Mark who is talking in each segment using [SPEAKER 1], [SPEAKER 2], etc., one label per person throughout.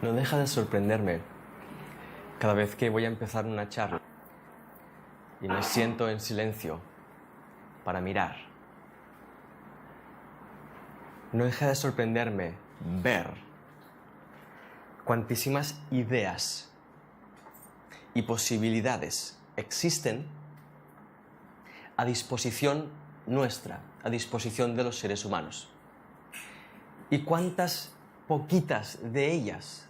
[SPEAKER 1] No deja de sorprenderme cada vez que voy a empezar una charla y me siento en silencio para mirar. No deja de sorprenderme ver cuantísimas ideas y posibilidades existen a disposición nuestra, a disposición de los seres humanos. Y cuántas poquitas de ellas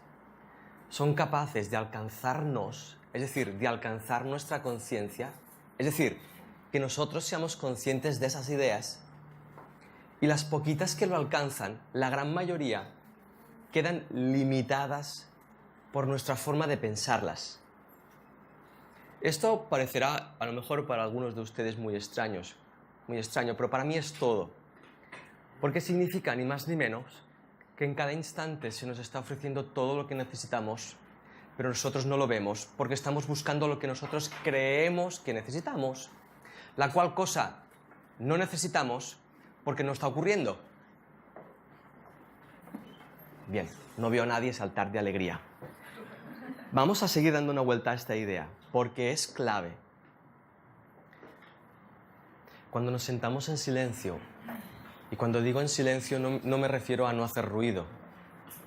[SPEAKER 1] son capaces de alcanzarnos, es decir, de alcanzar nuestra conciencia, es decir, que nosotros seamos conscientes de esas ideas, y las poquitas que lo alcanzan, la gran mayoría, quedan limitadas por nuestra forma de pensarlas. Esto parecerá, a lo mejor para algunos de ustedes, muy extraño, pero para mí es todo. Porque significa ni más ni menos que en cada instante se nos está ofreciendo todo lo que necesitamos, pero nosotros no lo vemos porque estamos buscando lo que nosotros creemos que necesitamos, la cual cosa no necesitamos porque no está ocurriendo. Bien, no veo a nadie saltar de alegría. Vamos a seguir dando una vuelta a esta idea, porque es clave. Cuando nos sentamos en silencio, y cuando digo en silencio no me refiero a no hacer ruido,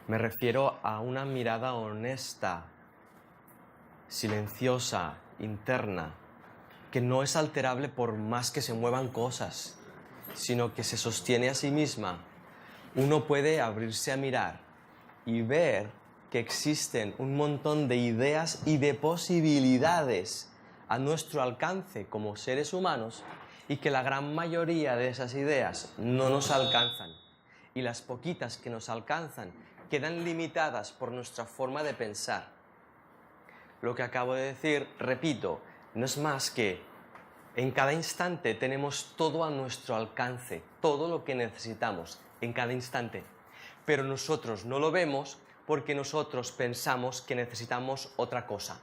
[SPEAKER 1] me refiero a una mirada honesta, silenciosa, interna, que no es alterable por más que se muevan cosas, sino que se sostiene a sí misma. Uno puede abrirse a mirar y ver que existen un montón de ideas y de posibilidades a nuestro alcance como seres humanos y que la gran mayoría de esas ideas no nos alcanzan. Y las poquitas que nos alcanzan quedan limitadas por nuestra forma de pensar. Lo que acabo de decir, repito, no es más que en cada instante tenemos todo a nuestro alcance, todo lo que necesitamos, en cada instante. Pero nosotros no lo vemos porque nosotros pensamos que necesitamos otra cosa.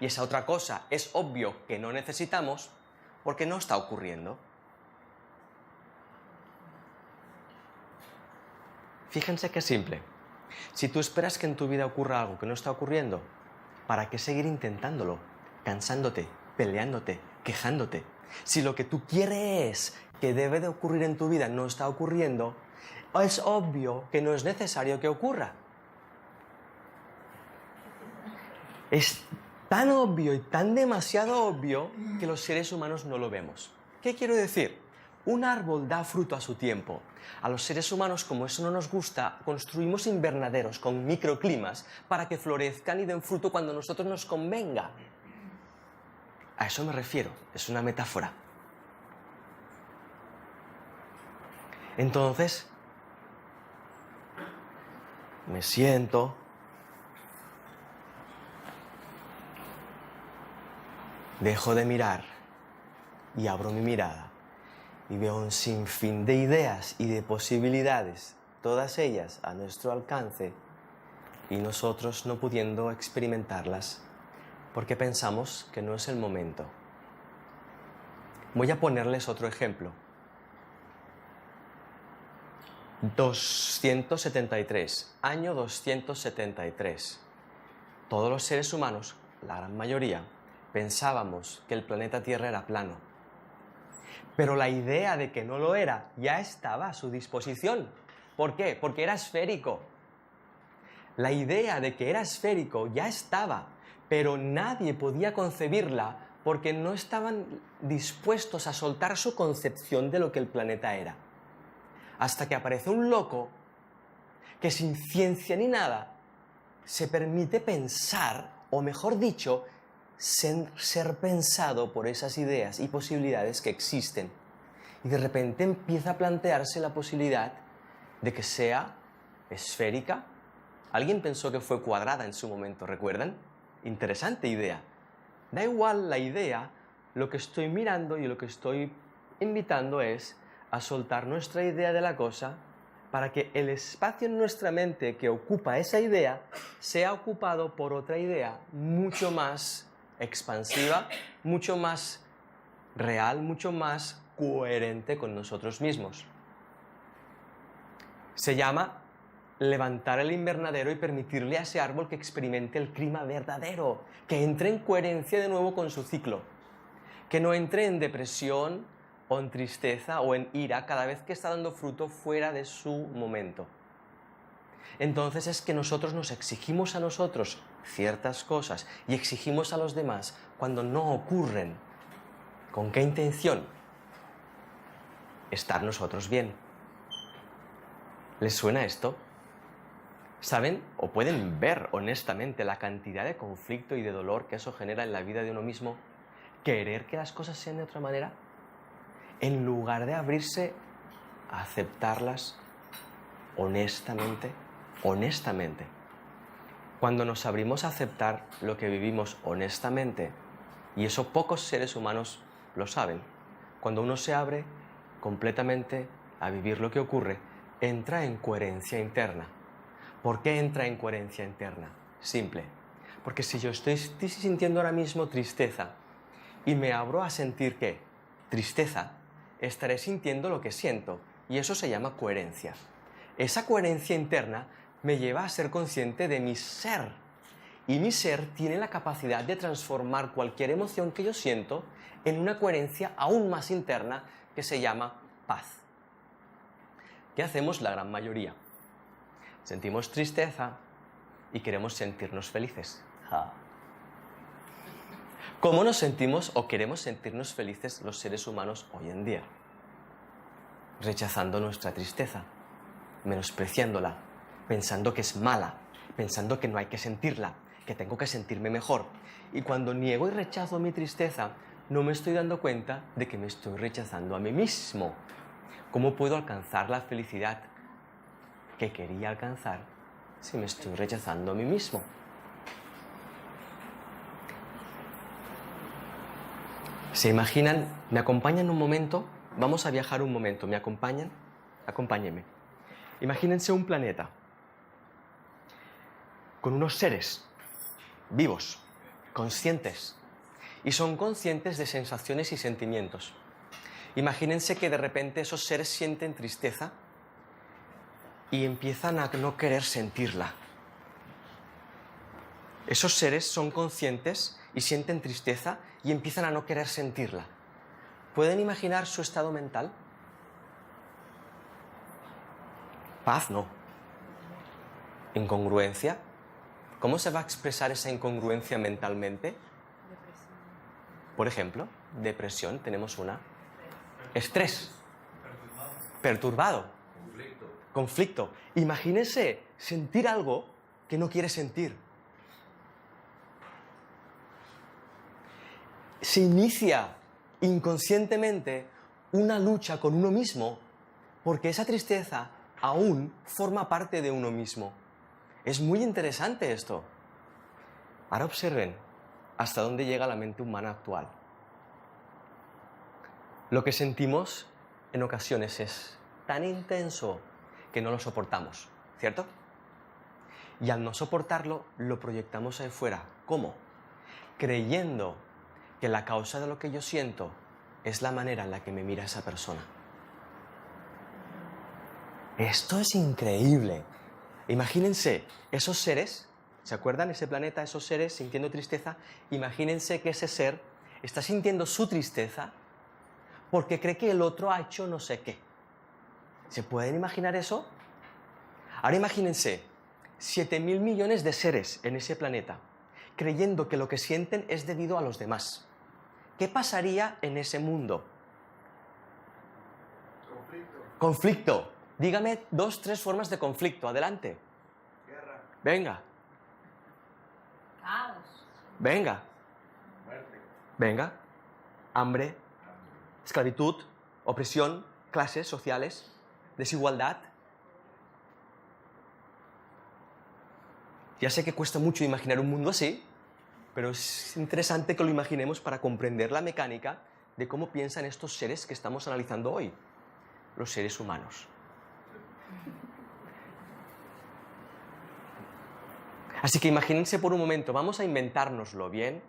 [SPEAKER 1] Y esa otra cosa es obvio que no necesitamos porque no está ocurriendo. Fíjense qué simple. Si tú esperas que en tu vida ocurra algo que no está ocurriendo, ¿para qué seguir intentándolo? Cansándote, peleándote, quejándote. Si lo que tú quieres que debe de ocurrir en tu vida no está ocurriendo, es obvio que no es necesario que ocurra. Es tan obvio y tan demasiado obvio que los seres humanos no lo vemos. ¿Qué quiero decir? Un árbol da fruto a su tiempo. A los seres humanos, como eso no nos gusta, construimos invernaderos con microclimas para que florezcan y den fruto cuando a nosotros nos convenga. A eso me refiero, es una metáfora. Entonces, me siento, dejo de mirar y abro mi mirada y veo un sinfín de ideas y de posibilidades, todas ellas a nuestro alcance y nosotros no pudiendo experimentarlas porque pensamos que no es el momento. Voy a ponerles otro ejemplo. 273, año 273. Todos los seres humanos, la gran mayoría, pensábamos que el planeta Tierra era plano. Pero la idea de que no lo era ya estaba a su disposición. ¿Por qué? Porque era esférico. La idea de que era esférico ya estaba, pero nadie podía concebirla porque no estaban dispuestos a soltar su concepción de lo que el planeta era. Hasta que aparece un loco que sin ciencia ni nada se permite pensar, o mejor dicho, ser pensado por esas ideas y posibilidades que existen. Y de repente empieza a plantearse la posibilidad de que sea esférica. Alguien pensó que fue cuadrada en su momento, ¿recuerdan? Interesante idea. Da igual la idea, lo que estoy mirando y lo que estoy invitando es a soltar nuestra idea de la cosa para que el espacio en nuestra mente que ocupa esa idea sea ocupado por otra idea mucho más expansiva, mucho más real, mucho más coherente con nosotros mismos. Se llama levantar el invernadero y permitirle a ese árbol que experimente el clima verdadero, que entre en coherencia de nuevo con su ciclo, que no entre en depresión o en tristeza o en ira cada vez que está dando fruto fuera de su momento. Entonces es que nosotros nos exigimos a nosotros ciertas cosas y exigimos a los demás cuando no ocurren. ¿Con qué intención? Estar nosotros bien. ¿Les suena esto? ¿Saben o pueden ver honestamente la cantidad de conflicto y de dolor que eso genera en la vida de uno mismo? Querer que las cosas sean de otra manera, en lugar de abrirse a aceptarlas honestamente. Cuando nos abrimos a aceptar lo que vivimos honestamente, y eso pocos seres humanos lo saben, cuando uno se abre completamente a vivir lo que ocurre, entra en coherencia interna. ¿Por qué entra en coherencia interna? Simple. Porque si yo estoy sintiendo ahora mismo tristeza y me abro a sentir ¿qué? Tristeza, estaré sintiendo lo que siento y eso se llama coherencia. Esa coherencia interna me lleva a ser consciente de mi ser y mi ser tiene la capacidad de transformar cualquier emoción que yo siento en una coherencia aún más interna que se llama paz. ¿Qué hacemos la gran mayoría? Sentimos tristeza y queremos sentirnos felices. ¿Cómo nos sentimos o queremos sentirnos felices los seres humanos hoy en día? Rechazando nuestra tristeza, menospreciándola, pensando que es mala, pensando que no hay que sentirla, que tengo que sentirme mejor. Y cuando niego y rechazo mi tristeza, no me estoy dando cuenta de que me estoy rechazando a mí mismo. ¿Cómo puedo alcanzar la felicidad que quería alcanzar si me estoy rechazando a mí mismo? ¿Se imaginan? ¿Me acompañan un momento? Vamos a viajar un momento. ¿Me acompañan? Acompáñenme. Imagínense un planeta con unos seres vivos, conscientes, y son conscientes de sensaciones y sentimientos. Imagínense que de repente esos seres sienten tristeza y empiezan a no querer sentirla. Esos seres son conscientes y sienten tristeza y empiezan a no querer sentirla. ¿Pueden imaginar su estado mental? Paz no. ¿Incongruencia? ¿Cómo se va a expresar esa incongruencia mentalmente? Por ejemplo, depresión, tenemos una. Estrés. Perturbado. Conflicto. Imagínense sentir algo que no quiere sentir. Se inicia inconscientemente una lucha con uno mismo porque esa tristeza aún forma parte de uno mismo. Es muy interesante esto. Ahora observen hasta dónde llega la mente humana actual. Lo que sentimos en ocasiones es tan intenso que no lo soportamos, ¿cierto? Y al no soportarlo, lo proyectamos ahí fuera. ¿Cómo? Creyendo que la causa de lo que yo siento es la manera en la que me mira esa persona. Esto es increíble. Imagínense esos seres, ¿se acuerdan? Ese planeta, esos seres sintiendo tristeza. Imagínense que ese ser está sintiendo su tristeza porque cree que el otro ha hecho no sé qué. ¿Se pueden imaginar eso? Ahora imagínense 7.000 millones de seres en ese planeta creyendo que lo que sienten es debido a los demás. ¿Qué pasaría en ese mundo? Conflicto. Dígame 2, 3 formas de conflicto. Adelante.
[SPEAKER 2] Guerra.
[SPEAKER 1] Venga.
[SPEAKER 3] Caos.
[SPEAKER 1] Venga.
[SPEAKER 2] Muerte.
[SPEAKER 1] Venga. Hambre. Esclavitud. Opresión. Clases sociales. Desigualdad. Ya sé que cuesta mucho imaginar un mundo así, pero es interesante que lo imaginemos para comprender la mecánica de cómo piensan estos seres que estamos analizando hoy, los seres humanos. Así que imagínense por un momento, vamos a inventárnoslo, ¿bien?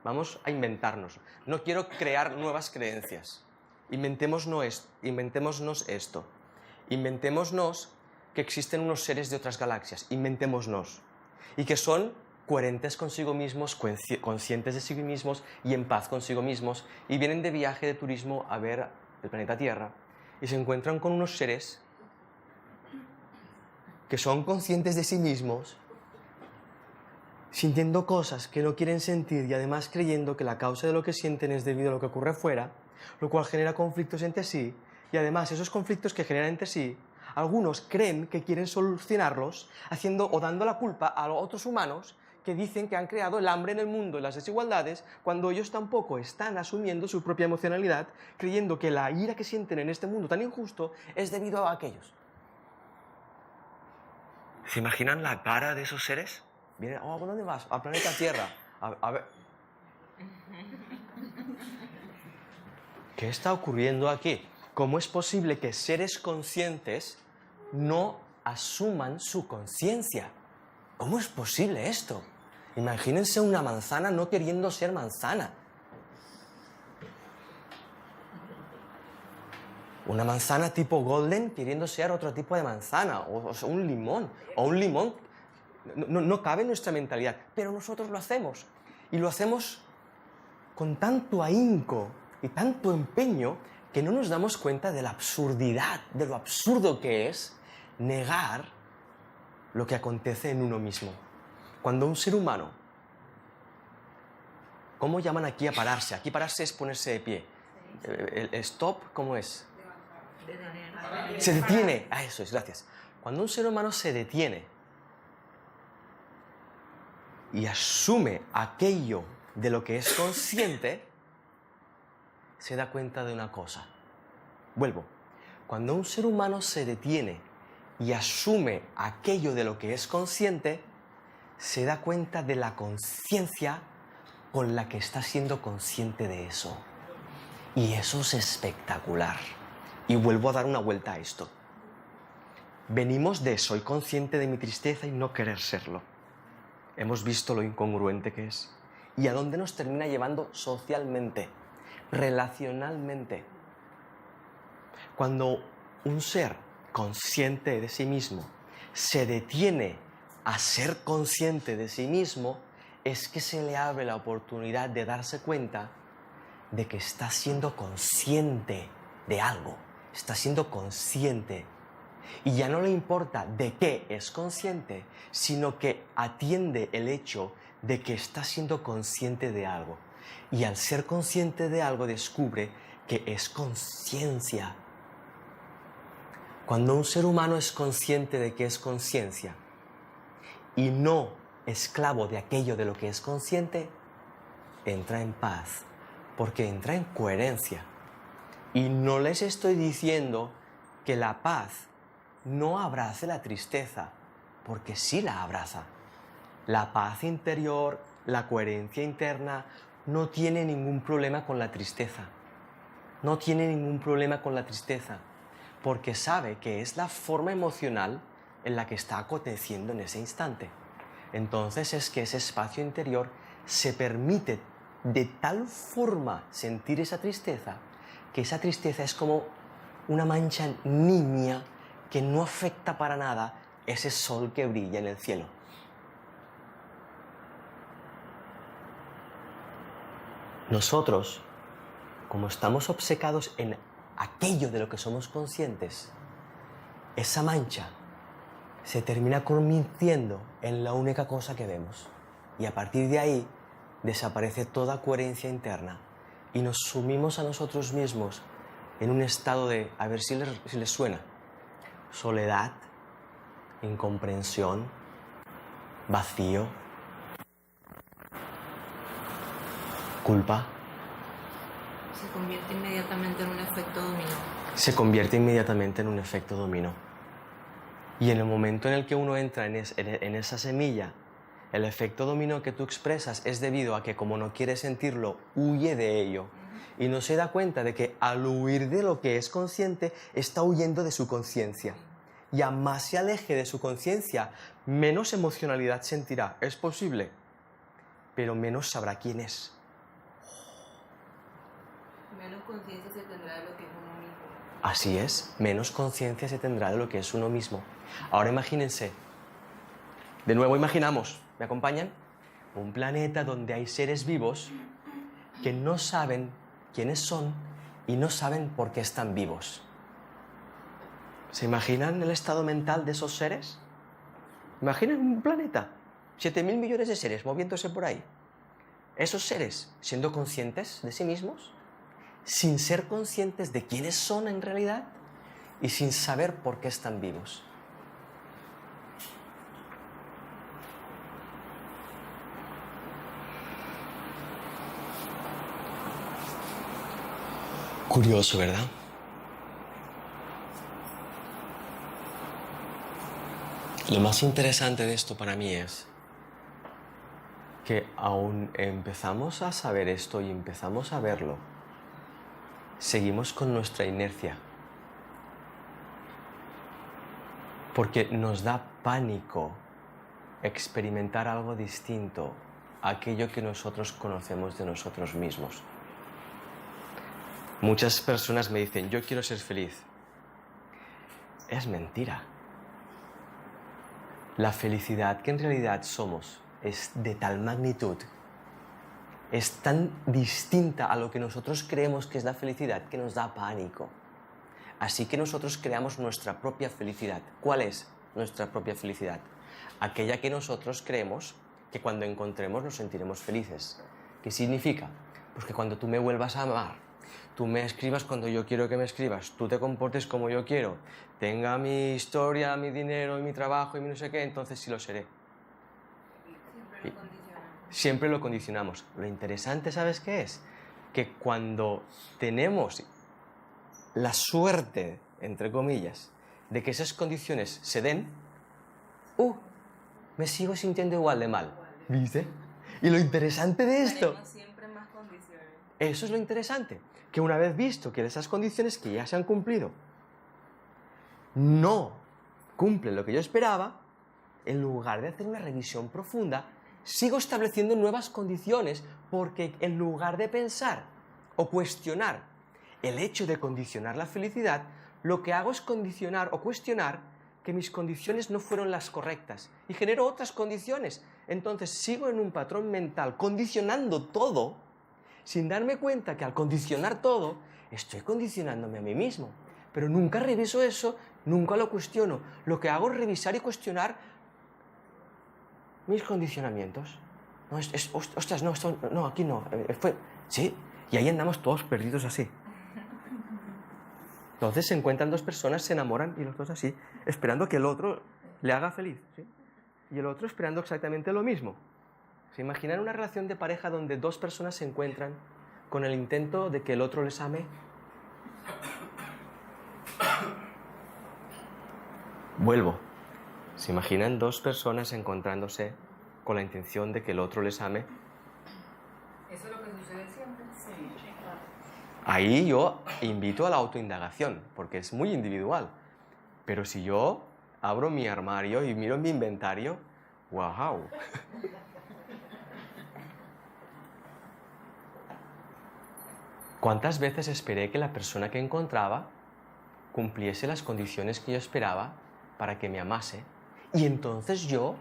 [SPEAKER 1] Vamos a inventárnoslo. No quiero crear nuevas creencias. Inventémonos esto. Inventémonos que existen unos seres de otras galaxias, inventémonos, y que son coherentes consigo mismos, conscientes de sí mismos y en paz consigo mismos, y vienen de viaje de turismo a ver el planeta Tierra, y se encuentran con unos seres que son conscientes de sí mismos, sintiendo cosas que no quieren sentir y además creyendo que la causa de lo que sienten es debido a lo que ocurre fuera, lo cual genera conflictos entre sí, y además esos conflictos que generan entre sí, algunos creen que quieren solucionarlos haciendo o dando la culpa a otros humanos que dicen que han creado el hambre en el mundo y las desigualdades, cuando ellos tampoco están asumiendo su propia emocionalidad, creyendo que la ira que sienten en este mundo tan injusto es debido a aquellos. ¿Se imaginan la cara de esos seres? Vienen, ¿a dónde vas? Al planeta Tierra. A ver. ¿Qué está ocurriendo aquí? ¿Cómo es posible que seres conscientes no asuman su conciencia? ¿Cómo es posible esto? Imagínense una manzana no queriendo ser manzana. Una manzana tipo golden queriendo ser otro tipo de manzana, o un limón, no cabe en nuestra mentalidad, pero nosotros lo hacemos. Y lo hacemos con tanto ahínco y tanto empeño que no nos damos cuenta de la absurdidad, de lo absurdo que es negar lo que acontece en uno mismo. Cuando un ser humano, ¿cómo llaman aquí a pararse? Aquí pararse es ponerse de pie. El stop, ¿cómo es? Se detiene. Ah, eso es, gracias. Cuando un ser humano se detiene y asume aquello de lo que es consciente, se da cuenta de una cosa. Vuelvo. Cuando un ser humano se detiene y asume aquello de lo que es consciente, se da cuenta de la conciencia con la que está siendo consciente de eso. Y eso es espectacular. Y vuelvo a dar una vuelta a esto. Venimos de soy consciente de mi tristeza y no querer serlo. Hemos visto lo incongruente que es. ¿Y a dónde nos termina llevando socialmente, relacionalmente? Cuando un ser consciente de sí mismo se detiene a ser consciente de sí mismo, es que se le abre la oportunidad de darse cuenta de que está siendo consciente de algo, está siendo consciente. Y ya no le importa de qué es consciente, sino que atiende el hecho de que está siendo consciente de algo. Y al ser consciente de algo descubre que es conciencia. Cuando un ser humano es consciente de que es conciencia y no esclavo de aquello de lo que es consciente, entra en paz, porque entra en coherencia. Y no les estoy diciendo que la paz no abrace la tristeza, porque sí la abraza. La paz interior, la coherencia interna, no tiene ningún problema con la tristeza. No tiene ningún problema con la tristeza, porque sabe que es la forma emocional en la que está aconteciendo en ese instante. Entonces es que ese espacio interior se permite de tal forma sentir esa tristeza, que esa tristeza es como una mancha nimia que no afecta para nada ese sol que brilla en el cielo. Nosotros, como estamos obcecados en aquello de lo que somos conscientes, esa mancha se termina convirtiendo en la única cosa que vemos. Y a partir de ahí desaparece toda coherencia interna y nos sumimos a nosotros mismos en un estado de, a ver si les suena, soledad, incomprensión, vacío, culpa.
[SPEAKER 3] Se convierte inmediatamente en un efecto dominó.
[SPEAKER 1] Se convierte inmediatamente en un efecto dominó. Y en el momento en el que uno entra en esa semilla, el efecto dominó que tú expresas es debido a que, como no quiere sentirlo, huye de ello. Y no se da cuenta de que al huir de lo que es consciente, está huyendo de su conciencia. Y a más se aleje de su conciencia, menos emocionalidad sentirá. Es posible, pero menos sabrá quién es.
[SPEAKER 3] Menos conciencia se tendrá de lo que es uno mismo.
[SPEAKER 1] Así es, menos conciencia se tendrá de lo que es uno mismo. Ahora imagínense, de nuevo imaginamos, ¿me acompañan? Un planeta donde hay seres vivos que no saben quiénes son y no saben por qué están vivos. ¿Se imaginan el estado mental de esos seres? Imaginen un planeta, 7.000 millones de seres moviéndose por ahí. Esos seres, siendo conscientes de sí mismos, sin ser conscientes de quiénes son en realidad y sin saber por qué están vivos. Curioso, ¿verdad? Lo más interesante de esto para mí es que aún empezamos a saber esto y empezamos a verlo, seguimos con nuestra inercia. Porque nos da pánico experimentar algo distinto a aquello que nosotros conocemos de nosotros mismos. Muchas personas me dicen, yo quiero ser feliz. Es mentira. La felicidad que en realidad somos es de tal magnitud, es tan distinta a lo que nosotros creemos que es la felicidad que nos da pánico. Así que nosotros creamos nuestra propia felicidad. ¿Cuál es nuestra propia felicidad? Aquella que nosotros creemos que cuando encontremos nos sentiremos felices. ¿Qué significa? Pues que cuando tú me vuelvas a amar, tú me escribas cuando yo quiero que me escribas, tú te comportes como yo quiero, tenga mi historia, mi dinero y mi trabajo y mi no sé qué, entonces sí lo seré. Siempre lo condicionamos. Lo interesante, ¿sabes qué es? Que cuando tenemos la suerte, entre comillas, de que esas condiciones se den, me sigo sintiendo igual de mal. ¿Viste? Y lo interesante de esto...
[SPEAKER 3] Tenemos siempre más condiciones.
[SPEAKER 1] Eso es lo interesante. Que una vez visto que esas condiciones que ya se han cumplido no cumplen lo que yo esperaba, en lugar de hacer una revisión profunda, sigo estableciendo nuevas condiciones porque en lugar de pensar o cuestionar el hecho de condicionar la felicidad, lo que hago es condicionar o cuestionar que mis condiciones no fueron las correctas y genero otras condiciones. Entonces sigo en un patrón mental condicionando todo sin darme cuenta que al condicionar todo estoy condicionándome a mí mismo. Pero nunca reviso eso, nunca lo cuestiono. Lo que hago es revisar y cuestionar mis condicionamientos. No, ostras, no, esto, no, aquí no. Sí, y ahí andamos todos perdidos así. Entonces se encuentran dos personas, se enamoran y los dos así, esperando que el otro le haga feliz, ¿sí? Y el otro esperando exactamente lo mismo. ¿Se imaginan una relación de pareja donde dos personas se encuentran con el intento de que el otro les ame? Vuelvo. ¿Se imaginan dos personas encontrándose con la intención de que el otro les ame?
[SPEAKER 3] ¿Eso es lo que sucede siempre? Sí.
[SPEAKER 1] Ahí yo invito a la autoindagación, porque es muy individual. Pero si yo abro mi armario y miro mi inventario, ¡wow! ¿Cuántas veces esperé que la persona que encontraba cumpliese las condiciones que yo esperaba para que me amase? Y entonces yo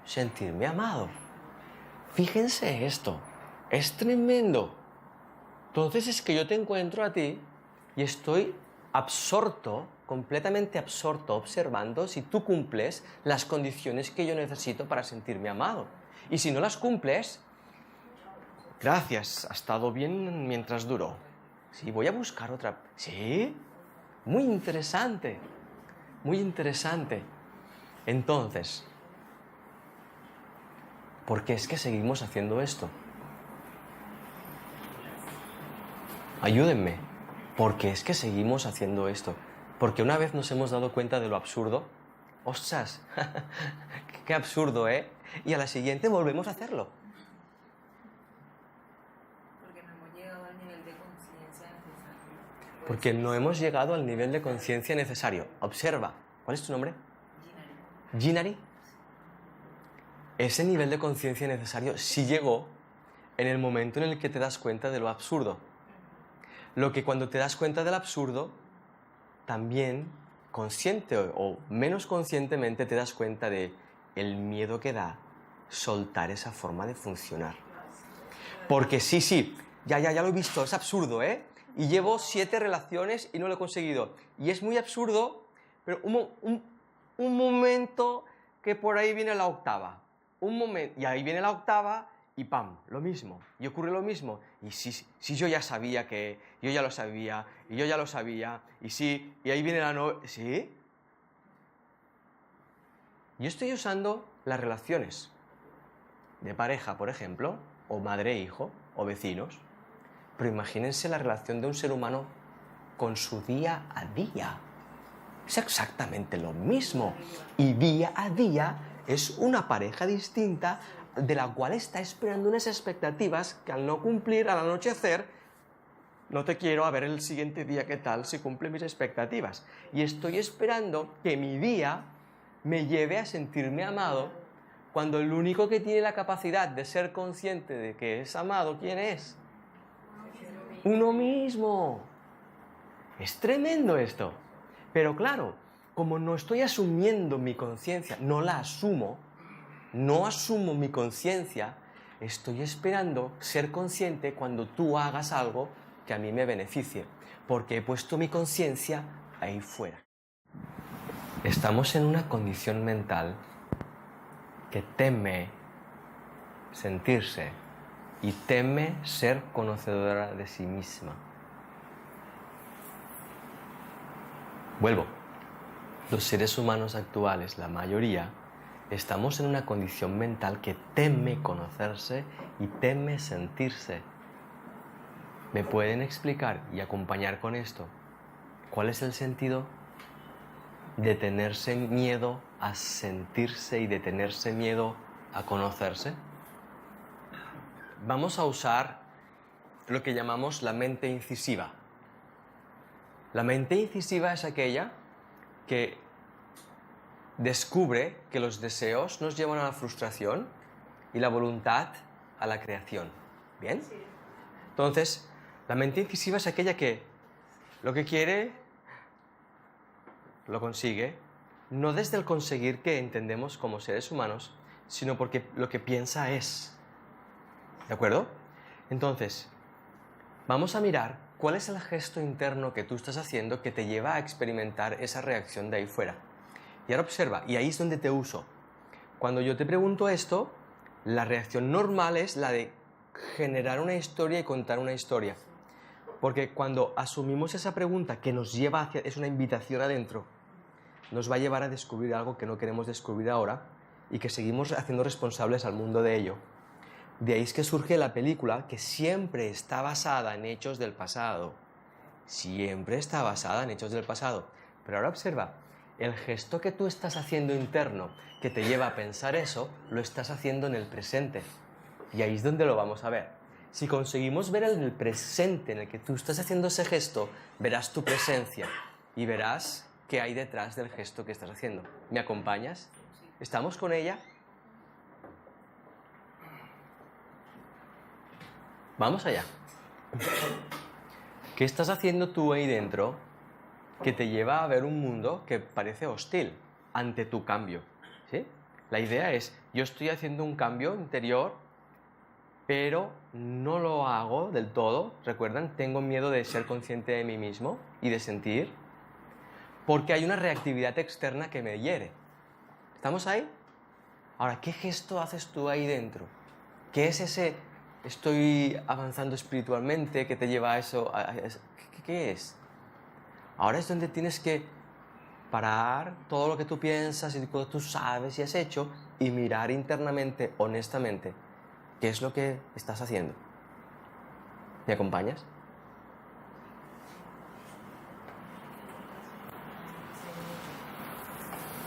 [SPEAKER 1] sentirme amado. Fíjense esto, es tremendo. Entonces es que yo te encuentro a ti y estoy absorto, completamente absorto, observando si tú cumples las condiciones que yo necesito para sentirme amado. Y si no las cumples, gracias, ha estado bien mientras duró. Sí, voy a buscar otra. Sí, muy interesante, muy interesante. Entonces, ¿por qué es que seguimos haciendo esto? Ayúdenme. ¿Por qué es que seguimos haciendo esto? Porque una vez nos hemos dado cuenta de lo absurdo, ¡ostras! ¡Qué absurdo, ¿eh? Y a la siguiente volvemos a hacerlo.
[SPEAKER 3] Porque no hemos llegado al nivel de conciencia necesario.
[SPEAKER 1] Porque no hemos llegado al nivel de conciencia necesario. Observa. ¿Cuál es tu nombre? Ginari. Ese nivel de conciencia necesario sí llegó en el momento en el que te das cuenta de lo absurdo. Lo que cuando te das cuenta del absurdo, también, consciente o menos conscientemente, te das cuenta de el miedo que da soltar esa forma de funcionar. Porque sí, ya lo he visto, es absurdo, ¿eh? Y llevo 7 relaciones y no lo he conseguido. Y es muy absurdo, pero un momento que por ahí viene la octava. Un momento, y ahí viene la octava y ¡pam! Lo mismo. Y ocurre lo mismo. Y sí, yo ya sabía que... Yo ya lo sabía, y yo ya lo sabía, y sí, y ahí viene la novena... ¿Sí? Yo estoy usando las relaciones de pareja, por ejemplo, o madre-hijo, o vecinos. Pero imagínense la relación de un ser humano con su día a día. Es exactamente lo mismo. Y día a día es una pareja distinta de la cual está esperando unas expectativas que al no cumplir, al anochecer, no te quiero a ver el siguiente día qué tal si cumple mis expectativas. Y estoy esperando que mi día me lleve a sentirme amado cuando el único que tiene la capacidad de ser consciente de que es amado, ¿quién es? Uno mismo. Es tremendo esto. Pero claro, como no estoy asumiendo mi conciencia, no asumo mi conciencia, estoy esperando ser consciente cuando tú hagas algo que a mí me beneficie, porque he puesto mi conciencia ahí fuera. Estamos en una condición mental que teme sentirse y teme ser conocedora de sí misma. Vuelvo. Los seres humanos actuales, la mayoría, estamos en una condición mental que teme conocerse y teme sentirse. ¿Me pueden explicar y acompañar con esto? ¿Cuál es el sentido de tenerse miedo a sentirse y de tenerse miedo a conocerse? Vamos a usar lo que llamamos la mente incisiva. La mente incisiva es aquella que descubre que los deseos nos llevan a la frustración y la voluntad a la creación. ¿Bien? Sí. Entonces, la mente incisiva es aquella que lo que quiere lo consigue, no desde el conseguir que entendemos como seres humanos, sino porque lo que piensa es. ¿De acuerdo? Entonces, vamos a mirar cuál es el gesto interno que tú estás haciendo que te lleva a experimentar esa reacción de ahí fuera. Y ahora observa, y ahí es donde te uso. Cuando yo te pregunto esto, la reacción normal es la de generar una historia y contar una historia. Porque cuando asumimos esa pregunta que nos lleva hacia, es una invitación adentro, nos va a llevar a descubrir algo que no queremos descubrir ahora y que seguimos haciendo responsables al mundo de ello. De ahí es que surge la película, que siempre está basada en hechos del pasado. Siempre está basada en hechos del pasado. Pero ahora observa, el gesto que tú estás haciendo interno, que te lleva a pensar eso, lo estás haciendo en el presente. Y ahí es donde lo vamos a ver. Si conseguimos ver en el presente en el que tú estás haciendo ese gesto, verás tu presencia y verás qué hay detrás del gesto que estás haciendo. ¿Me acompañas? ¿Estamos con ella? Vamos allá. ¿Qué estás haciendo tú ahí dentro que te lleva a ver un mundo que parece hostil ante tu cambio? ¿Sí? La idea es, yo estoy haciendo un cambio interior, pero no lo hago del todo. ¿Recuerdan? Tengo miedo de ser consciente de mí mismo y de sentir, porque hay una reactividad externa que me hiere. ¿Estamos ahí? Ahora, ¿qué gesto haces tú ahí dentro? ¿Qué es ese estoy avanzando espiritualmente que te lleva a eso? ¿Qué es? Ahora es donde tienes que parar todo lo que tú piensas y lo que tú sabes y has hecho y mirar internamente, honestamente, qué es lo que estás haciendo. ¿Me acompañas?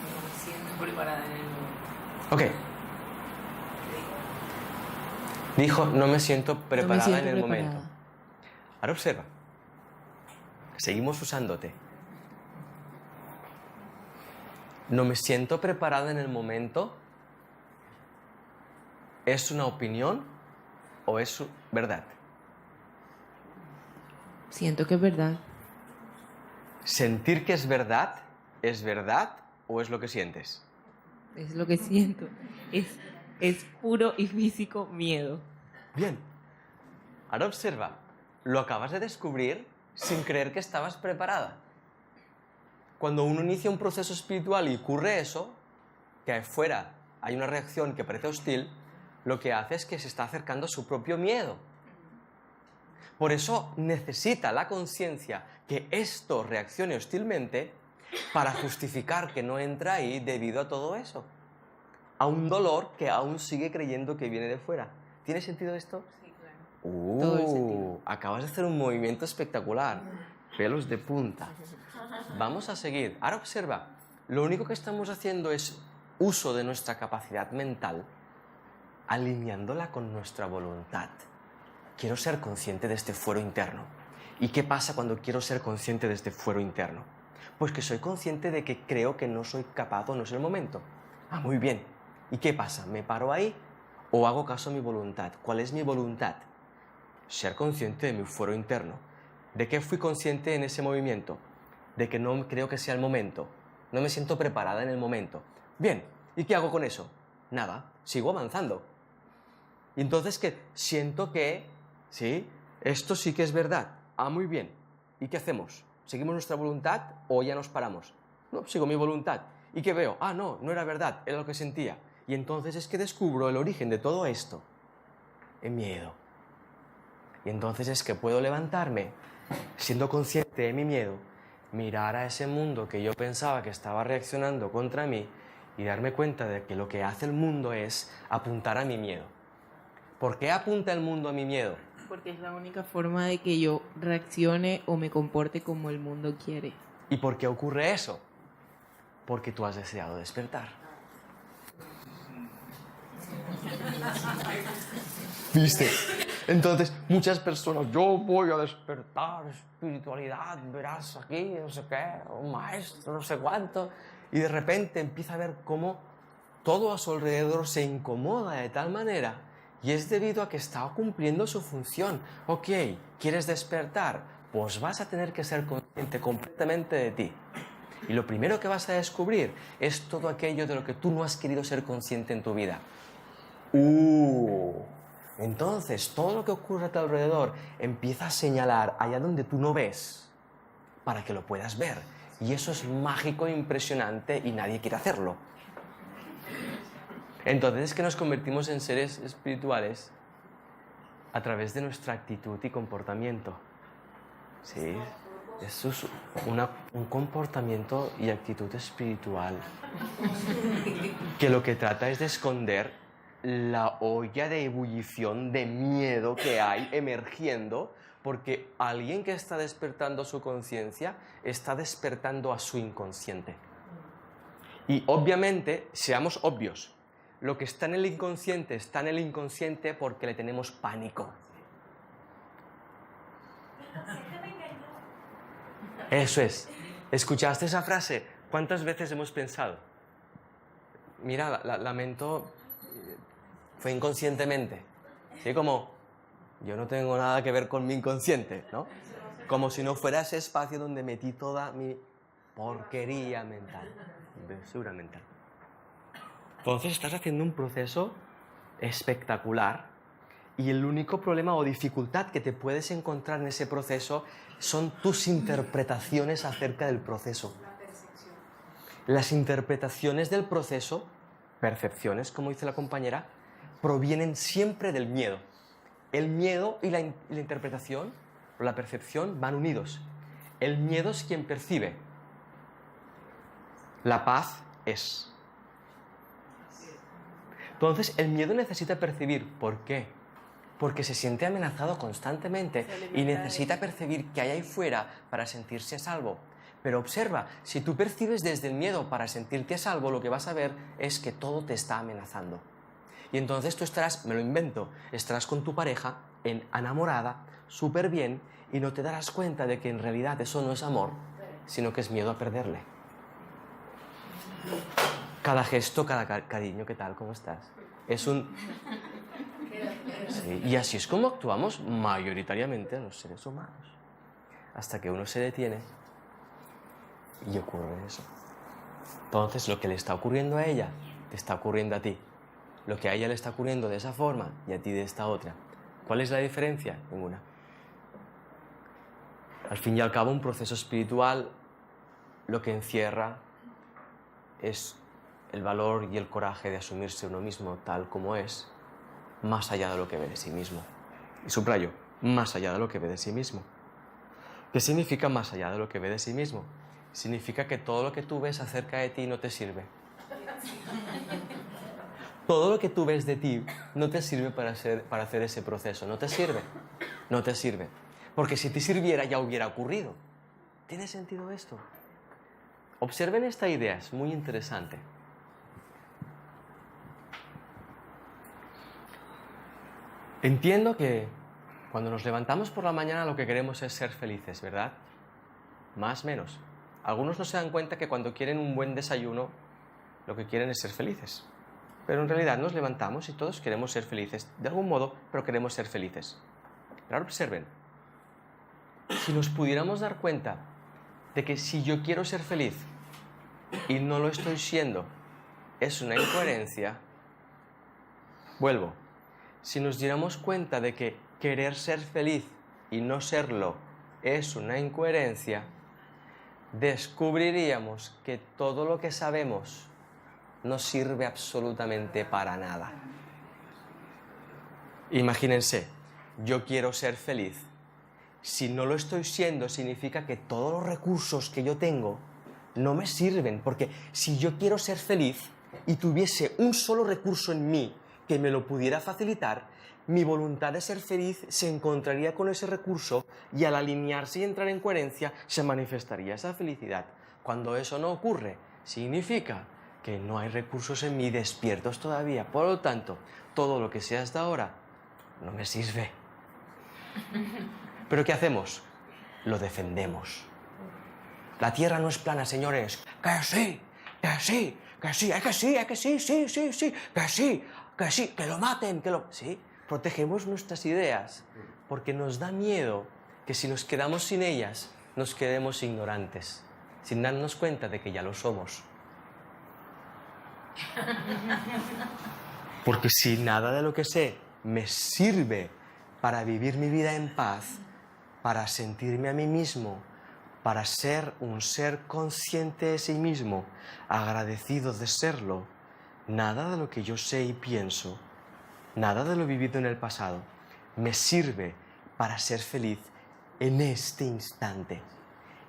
[SPEAKER 3] No me siento preparada en el momento.
[SPEAKER 1] Ok. Dijo, no me siento preparada en el momento. Ahora observa. Seguimos usándote. No me siento preparada en el momento. ¿Es una opinión o es verdad?
[SPEAKER 4] Siento que es verdad.
[SPEAKER 1] ¿Sentir que es verdad o es lo que sientes?
[SPEAKER 4] Es lo que siento. Es puro y físico miedo.
[SPEAKER 1] Bien. Ahora observa, lo acabas de descubrir sin creer que estabas preparada. Cuando uno inicia un proceso espiritual y ocurre eso, que afuera hay una reacción que parece hostil, lo que hace es que se está acercando a su propio miedo. Por eso necesita la conciencia que esto reaccione hostilmente para justificar que no entra ahí debido a todo eso. A un dolor que aún sigue creyendo que viene de fuera. ¿Tiene sentido esto?
[SPEAKER 3] Sí, claro.
[SPEAKER 4] Todo el sentido.
[SPEAKER 1] Acabas de hacer un movimiento espectacular. Pelos de punta. Vamos a seguir. Ahora observa. Lo único que estamos haciendo es uso de nuestra capacidad mental, alineándola con nuestra voluntad. Quiero ser consciente de este fuero interno. ¿Y qué pasa cuando quiero ser consciente de este fuero interno? Pues que soy consciente de que creo que no soy capaz o no es el momento. Ah, muy bien. ¿Y qué pasa? ¿Me paro ahí o hago caso a mi voluntad? ¿Cuál es mi voluntad? Ser consciente de mi fuero interno. ¿De qué fui consciente en ese movimiento? De que no creo que sea el momento. No me siento preparada en el momento. Bien, ¿y qué hago con eso? Nada, sigo avanzando. Y entonces que siento que, sí, esto sí que es verdad. Ah, muy bien. ¿Y qué hacemos? ¿Seguimos nuestra voluntad o ya nos paramos? No, sigo mi voluntad. ¿Y qué veo? Ah, no, no era verdad, era lo que sentía. Y entonces es que descubro el origen de todo esto. El miedo. Y entonces es que puedo levantarme, siendo consciente de mi miedo, mirar a ese mundo que yo pensaba que estaba reaccionando contra mí y darme cuenta de que lo que hace el mundo es apuntar a mi miedo. ¿Por qué apunta el mundo a mi miedo?
[SPEAKER 4] Porque es la única forma de que yo reaccione o me comporte como el mundo quiere.
[SPEAKER 1] ¿Y por qué ocurre eso? Porque tú has deseado despertar. ¿Viste? Entonces, muchas personas, yo voy a despertar, espiritualidad, verás aquí, no sé qué, un maestro, no sé cuánto, y de repente empieza a ver cómo todo a su alrededor se incomoda de tal manera, y es debido a que está cumpliendo su función. Ok, ¿quieres despertar? Pues vas a tener que ser consciente completamente de ti. Y lo primero que vas a descubrir es todo aquello de lo que tú no has querido ser consciente en tu vida. Entonces, todo lo que ocurre a tu alrededor empieza a señalar allá donde tú no ves para que lo puedas ver. Y eso es mágico, impresionante y nadie quiere hacerlo. Entonces es que nos convertimos en seres espirituales a través de nuestra actitud y comportamiento. Sí, eso es un comportamiento y actitud espiritual que lo que trata es de esconder la olla de ebullición de miedo que hay emergiendo, porque alguien que está despertando su conciencia está despertando a su inconsciente. Y obviamente, seamos obvios, lo que está en el inconsciente porque le tenemos pánico. Eso es. ¿Escuchaste esa frase? ¿Cuántas veces hemos pensado? Mira, lamento, fue inconscientemente. ¿Sí? Como, yo no tengo nada que ver con mi inconsciente, ¿no? Como si no fuera ese espacio donde metí toda mi porquería mental, basura mental. Entonces estás haciendo un proceso espectacular y el único problema o dificultad que te puedes encontrar en ese proceso son tus interpretaciones acerca del proceso. Las interpretaciones del proceso, percepciones, como dice la compañera, provienen siempre del miedo. El miedo y la interpretación o la percepción van unidos. El miedo es quien percibe. La paz es. Entonces, el miedo necesita percibir. ¿Por qué? Porque se siente amenazado constantemente y necesita percibir qué hay ahí fuera para sentirse a salvo. Pero observa, si tú percibes desde el miedo para sentirte a salvo, lo que vas a ver es que todo te está amenazando. Y entonces tú estarás, me lo invento, estarás con tu pareja enamorada, súper bien, y no te darás cuenta de que en realidad eso no es amor, sino que es miedo a perderle. Cada gesto, cada cariño, ¿qué tal? ¿Cómo estás? Es un... Sí, y así es como actuamos mayoritariamente los seres humanos. Hasta que uno se detiene Y ocurre eso. Entonces, lo que le está ocurriendo a ella, te está ocurriendo a ti. Lo que a ella le está ocurriendo de esa forma y a ti de esta otra. ¿Cuál es la diferencia? Ninguna. Al fin y al cabo, un proceso espiritual lo que encierra es el valor y el coraje de asumirse uno mismo tal como es, más allá de lo que ve de sí mismo. Y subrayo, más allá de lo que ve de sí mismo. ¿Qué significa más allá de lo que ve de sí mismo? Significa que todo lo que tú ves acerca de ti no te sirve. Todo lo que tú ves de ti no te sirve para hacer ese proceso. No te sirve. No te sirve. Porque si te sirviera ya hubiera ocurrido. ¿Tiene sentido esto? Observen esta idea, es muy interesante. Entiendo que cuando nos levantamos por la mañana lo que queremos es ser felices, ¿verdad? Más o menos. Algunos no se dan cuenta que cuando quieren un buen desayuno, lo que quieren es ser felices. Pero en realidad nos levantamos y todos queremos ser felices. De algún modo, pero queremos ser felices. Pero ahora observen. Si nos pudiéramos dar cuenta de que si yo quiero ser feliz y no lo estoy siendo, es una incoherencia. Vuelvo. Si nos diéramos cuenta de que querer ser feliz y no serlo es una incoherencia, descubriríamos que todo lo que sabemos no sirve absolutamente para nada. Imagínense, yo quiero ser feliz. Si no lo estoy siendo, significa que todos los recursos que yo tengo no me sirven, porque si yo quiero ser feliz y tuviese un solo recurso en mí que me lo pudiera facilitar, mi voluntad de ser feliz se encontraría con ese recurso y al alinearse y entrar en coherencia se manifestaría esa felicidad. Cuando eso no ocurre, significa que no hay recursos en mí despiertos todavía. Por lo tanto, todo lo que sé hasta ahora no me sirve. ¿Pero qué hacemos? Lo defendemos. La tierra no es plana, señores. Que sí, que sí, que sí, que sí, que sí, sí, sí, sí, que sí, que sí, que lo maten, que lo... Sí, protegemos nuestras ideas porque nos da miedo que si nos quedamos sin ellas, nos quedemos ignorantes, sin darnos cuenta de que ya lo somos. Porque si nada de lo que sé me sirve para vivir mi vida en paz, para sentirme a mí mismo, para ser un ser consciente de sí mismo, agradecido de serlo, nada de lo que yo sé y pienso, nada de lo vivido en el pasado, me sirve para ser feliz en este instante.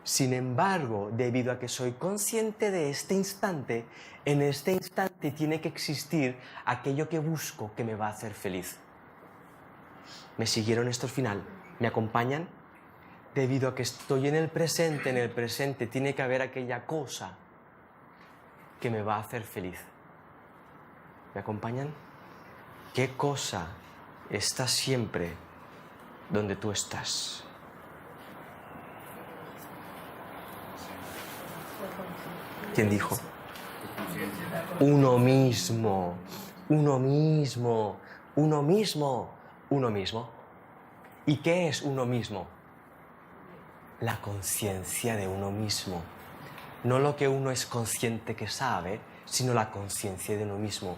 [SPEAKER 1] Sin embargo, debido a que soy consciente de este instante, en este instante tiene que existir aquello que busco que me va a hacer feliz. ¿Me siguieron esto al final? ¿Me acompañan? Debido a que estoy en el presente tiene que haber aquella cosa que me va a hacer feliz. ¿Me acompañan? ¿Qué cosa está siempre donde tú estás? ¿Quién dijo? Uno mismo, uno mismo, uno mismo, uno mismo. ¿Y qué es uno mismo? La conciencia de uno mismo. No lo que uno es consciente que sabe, sino la conciencia de uno mismo.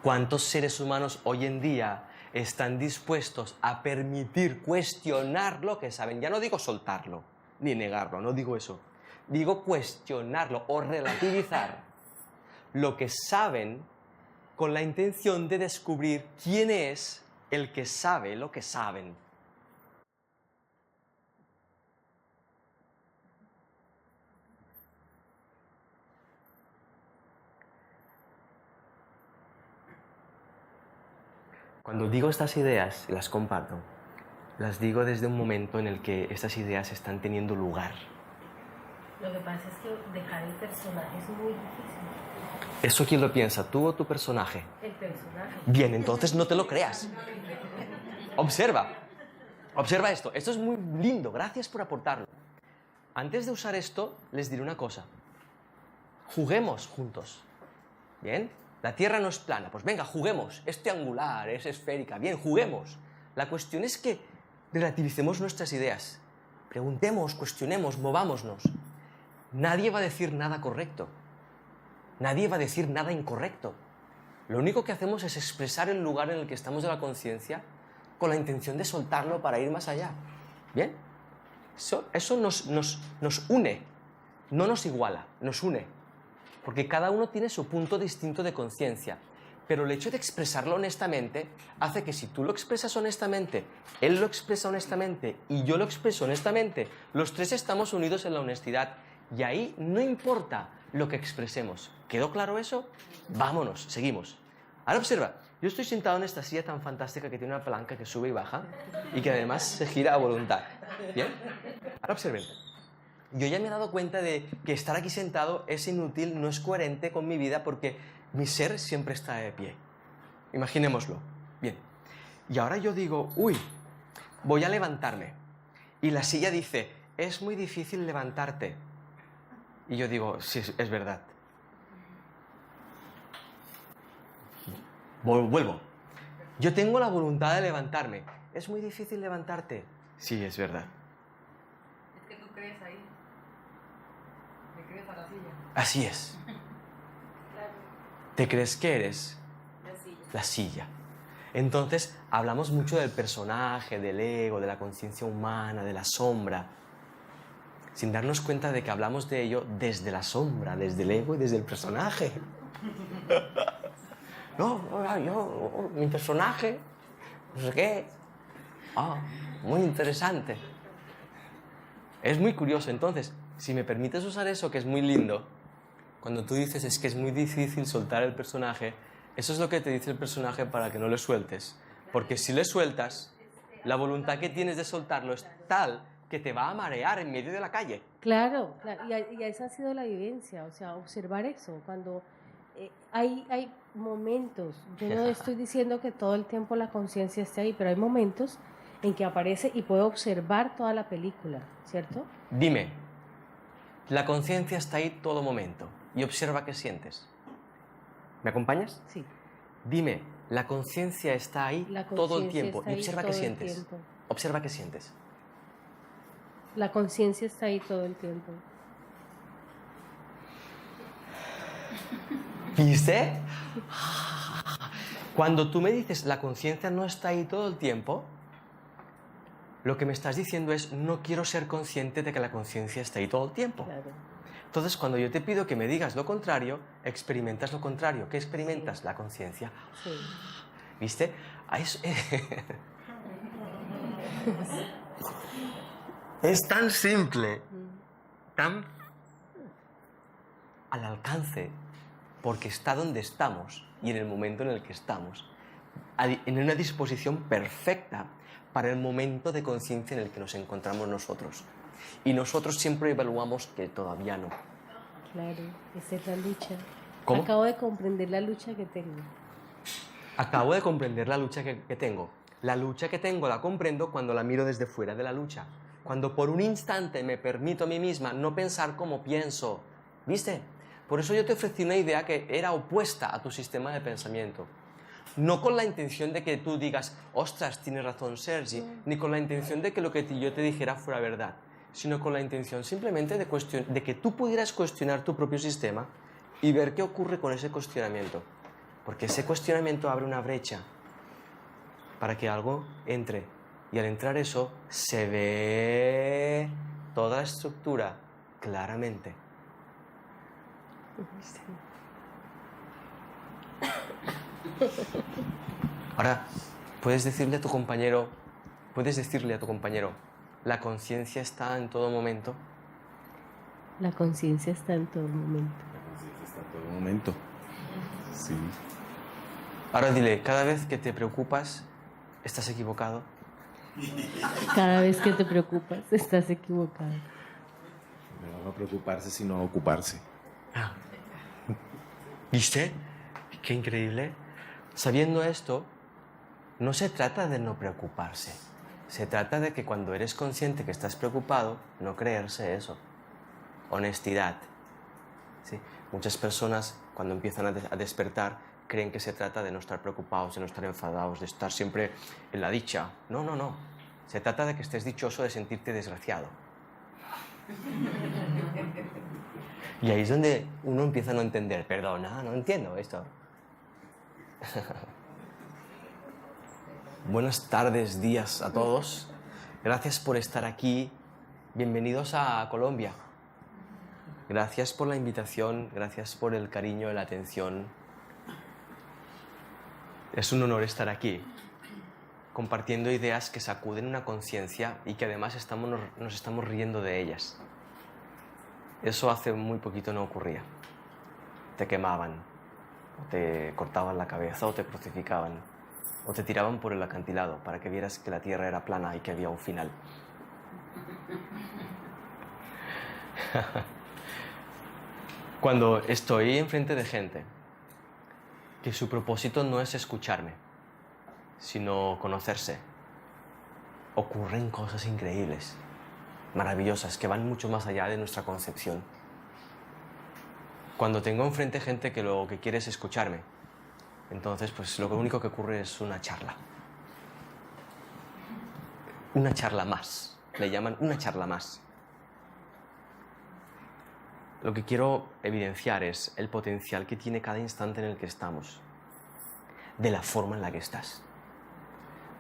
[SPEAKER 1] ¿Cuántos seres humanos hoy en día están dispuestos a permitir cuestionar lo que saben? Ya no digo soltarlo, ni negarlo, no digo eso. Digo cuestionarlo o relativizar lo que saben con la intención de descubrir quién es el que sabe lo que saben. Cuando digo estas ideas y las comparto, las digo desde un momento en el que estas ideas están teniendo lugar.
[SPEAKER 5] Lo que pasa es que dejar el personaje es muy difícil.
[SPEAKER 1] ¿Eso quién lo piensa, tú o tu personaje?
[SPEAKER 5] El personaje.
[SPEAKER 1] Bien, entonces no te lo creas. Observa esto. Esto es muy lindo, gracias por aportarlo. Antes de usar esto, les diré una cosa. Juguemos juntos. ¿Bien? La Tierra no es plana. Pues venga, juguemos. Es triangular, es esférica. Bien, juguemos. La cuestión es que relativicemos nuestras ideas. Preguntemos, cuestionemos, movámonos. nadie va a decir nada correcto. Nadie va a decir nada incorrecto. Lo único que hacemos es expresar el lugar en el que estamos de la conciencia con la intención de soltarlo para ir más allá. ¿Bien? Eso nos une, no nos iguala, nos une. Porque cada uno tiene su punto distinto de conciencia. Pero el hecho de expresarlo honestamente hace que si tú lo expresas honestamente, él lo expresa honestamente y yo lo expreso honestamente, los tres estamos unidos en la honestidad. Y ahí no importa lo que expresemos. ¿Quedó claro eso? Vámonos, seguimos. Ahora observa, yo estoy sentado en esta silla tan fantástica que tiene una palanca que sube y baja y que además se gira a voluntad. ¿Bien? Ahora observen. Yo ya me he dado cuenta de que estar aquí sentado es inútil, no es coherente con mi vida porque mi ser siempre está de pie. Imaginémoslo. Bien. Y ahora yo digo, uy, voy a levantarme. Y la silla dice, es muy difícil levantarte. Y yo digo, sí, es verdad. Vuelvo. Yo tengo la voluntad de levantarme. Es muy difícil levantarte. Sí, es verdad.
[SPEAKER 3] Es que tú crees ahí. ¿Le crees a la silla?
[SPEAKER 1] Así es.
[SPEAKER 3] Claro.
[SPEAKER 1] ¿Te crees que eres
[SPEAKER 3] La silla.
[SPEAKER 1] la silla? Entonces, hablamos mucho del personaje, del ego, de la conciencia humana, de la sombra, sin darnos cuenta de que hablamos de ello desde la sombra, desde el ego y desde el personaje. No, mi personaje, no sé qué. Muy interesante. Es muy curioso. Entonces, si me permites usar eso, que es muy lindo, cuando tú dices es que es muy difícil soltar el personaje, eso es lo que te dice el personaje para que no le sueltes. Porque si le sueltas, la voluntad que tienes de soltarlo es tal que te va a marear en medio de la calle.
[SPEAKER 5] Claro, claro. Y esa ha sido la vivencia, o sea, observar eso, cuando hay momentos, yo no estoy diciendo que todo el tiempo la conciencia esté ahí, pero hay momentos en que aparece y puedo observar toda la película, ¿cierto?
[SPEAKER 1] Dime, la conciencia está ahí todo momento y observa qué sientes. ¿Me acompañas?
[SPEAKER 5] Sí.
[SPEAKER 1] Dime, la conciencia está ahí
[SPEAKER 5] La
[SPEAKER 1] todo el
[SPEAKER 5] conciencia
[SPEAKER 1] tiempo
[SPEAKER 5] está
[SPEAKER 1] y
[SPEAKER 5] ahí
[SPEAKER 1] observa
[SPEAKER 5] todo
[SPEAKER 1] qué
[SPEAKER 5] el
[SPEAKER 1] sientes.
[SPEAKER 5] tiempo.
[SPEAKER 1] Observa qué sientes.
[SPEAKER 5] La conciencia está ahí todo el tiempo.
[SPEAKER 1] ¿Viste? Cuando tú me dices la conciencia no está ahí todo el tiempo, lo que me estás diciendo es no quiero ser consciente de que la conciencia está ahí todo el tiempo.
[SPEAKER 5] Claro.
[SPEAKER 1] Entonces, cuando yo te pido que me digas lo contrario, experimentas lo contrario. ¿Qué experimentas? La conciencia.
[SPEAKER 5] Sí.
[SPEAKER 1] ¿Viste? Es tan simple, tan al alcance, porque está donde estamos y en el momento en el que estamos, en una disposición perfecta para el momento de conciencia en el que nos encontramos nosotros. Y nosotros siempre evaluamos que todavía no.
[SPEAKER 5] Claro, esa es la lucha.
[SPEAKER 1] ¿Cómo?
[SPEAKER 5] Acabo de comprender la lucha que tengo.
[SPEAKER 1] Acabo de comprender la lucha que tengo. La lucha que tengo la comprendo cuando la miro desde fuera de la lucha. Cuando por un instante me permito a mí misma no pensar como pienso. ¿Viste? Por eso yo te ofrecí una idea que era opuesta a tu sistema de pensamiento. No con la intención de que tú digas, ostras, tienes razón Sergi, ni con la intención de que lo que yo te dijera fuera verdad, sino con la intención simplemente de que tú pudieras cuestionar tu propio sistema y ver qué ocurre con ese cuestionamiento. Porque ese cuestionamiento abre una brecha para que algo entre. Y al entrar eso, se ve toda la estructura claramente. Ahora, puedes decirle a tu compañero, la conciencia está en todo momento.
[SPEAKER 5] La conciencia está en todo momento.
[SPEAKER 2] La conciencia está en todo momento. Sí.
[SPEAKER 1] Ahora dile, cada vez que te preocupas, estás equivocado.
[SPEAKER 5] Cada vez que te preocupas, estás equivocado.
[SPEAKER 2] No va a preocuparse sino a ocuparse.
[SPEAKER 1] ¿Viste? Qué increíble. Sabiendo esto, no se trata de no preocuparse. Se trata de que cuando eres consciente que estás preocupado, no creerse eso. Honestidad. ¿Sí? Muchas personas, cuando empiezan a despertar, creen que se trata de no estar preocupados, de no estar enfadados, de estar siempre en la dicha. No, no, no. Se trata de que estés dichoso de sentirte desgraciado. Y ahí es donde uno empieza a no entender. Perdona, no entiendo esto. Buenas tardes, días a todos. Gracias por estar aquí. Bienvenidos a Colombia. Gracias por la invitación, gracias por el cariño y la atención. Es un honor estar aquí, compartiendo ideas que sacuden una conciencia y que además nos estamos riendo de ellas. Eso hace muy poquito no ocurría. Te quemaban, o te cortaban la cabeza, o te crucificaban, o te tiraban por el acantilado para que vieras que la tierra era plana y que había un final. Cuando estoy enfrente de gente que su propósito no es escucharme, sino conocerse, ocurren cosas increíbles, maravillosas, que van mucho más allá de nuestra concepción. Cuando tengo enfrente gente que lo que quiere es escucharme, entonces pues lo único que ocurre es una charla. Una charla más. Le llaman una charla más. Lo que quiero evidenciar es el potencial que tiene cada instante en el que estamos, de la forma en la que estás.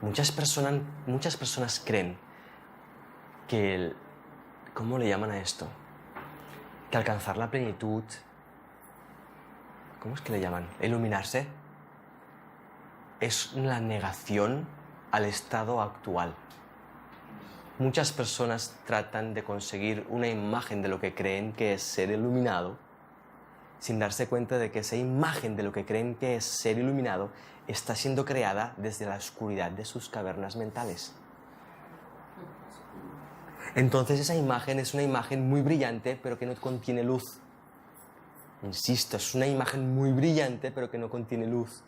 [SPEAKER 1] Muchas personas creen que ¿cómo le llaman a esto? Que alcanzar la plenitud, ¿cómo es que le llaman? Iluminarse, es la negación al estado actual. Muchas personas tratan de conseguir una imagen de lo que creen que es ser iluminado, sin darse cuenta de que esa imagen de lo que creen que es ser iluminado está siendo creada desde la oscuridad de sus cavernas mentales. Entonces esa imagen es una imagen muy brillante, pero que no contiene luz. Insisto, es una imagen muy brillante, pero que no contiene luz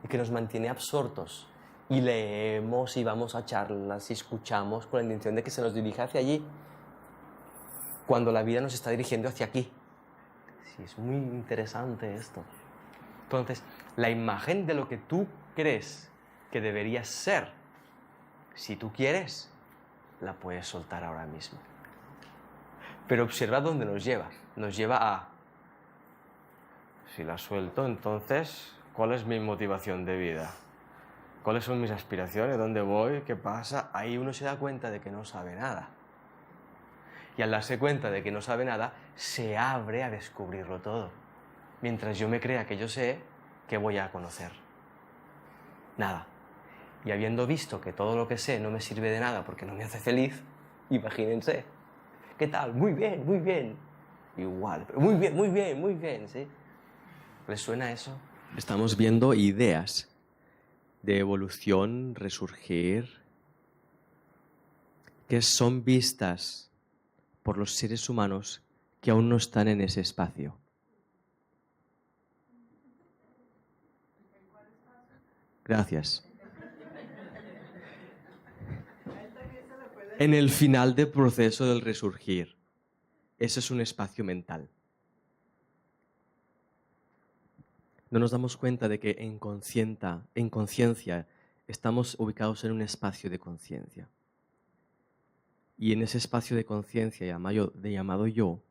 [SPEAKER 1] y que nos mantiene absortos. Y leemos y vamos a charlas y escuchamos con la intención de que se nos dirija hacia allí, cuando la vida nos está dirigiendo hacia aquí. Sí, es muy interesante esto. Entonces, la imagen de lo que tú crees que deberías ser, si tú quieres, la puedes soltar ahora mismo. Pero observa dónde nos lleva. Nos lleva a, si la suelto, entonces, ¿cuál es mi motivación de vida? ¿Cuáles son mis aspiraciones? ¿Dónde voy? ¿Qué pasa? Ahí uno se da cuenta de que no sabe nada. Y al darse cuenta de que no sabe nada, se abre a descubrirlo todo. Mientras yo me crea que yo sé, ¿qué voy a conocer? Nada. Y habiendo visto que todo lo que sé no me sirve de nada porque no me hace feliz, imagínense. ¿Qué tal? Muy bien, muy bien. Igual, pero muy bien, muy bien, muy bien, ¿sí? ¿Les suena eso? Estamos viendo ideas de evolución, resurgir, que son vistas por los seres humanos que aún no están en ese espacio. Gracias. En el final del proceso del resurgir. Ese es un espacio mental. No nos damos cuenta de que en conciencia estamos ubicados en un espacio de conciencia. Y en ese espacio de conciencia llamado yo,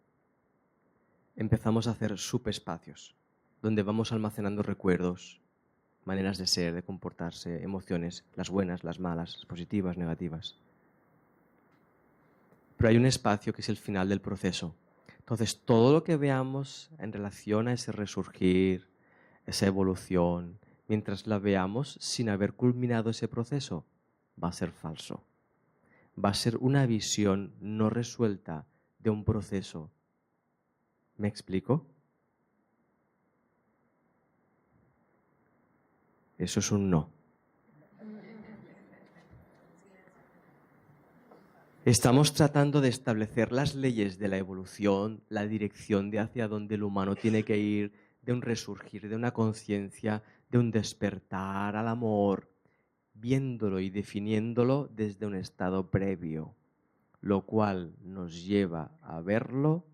[SPEAKER 1] empezamos a hacer subespacios, donde vamos almacenando recuerdos, maneras de ser, de comportarse, emociones, las buenas, las malas, las positivas, negativas. Pero hay un espacio que es el final del proceso. Entonces, todo lo que veamos en relación a ese resurgir, esa evolución, mientras la veamos sin haber culminado ese proceso, va a ser falso. Va a ser una visión no resuelta de un proceso. ¿Me explico? Eso es un no. Estamos tratando de establecer las leyes de la evolución, la dirección de hacia donde el humano tiene que ir, de un resurgir, de una conciencia, de un despertar al amor, viéndolo y definiéndolo desde un estado previo, lo cual nos lleva a verlo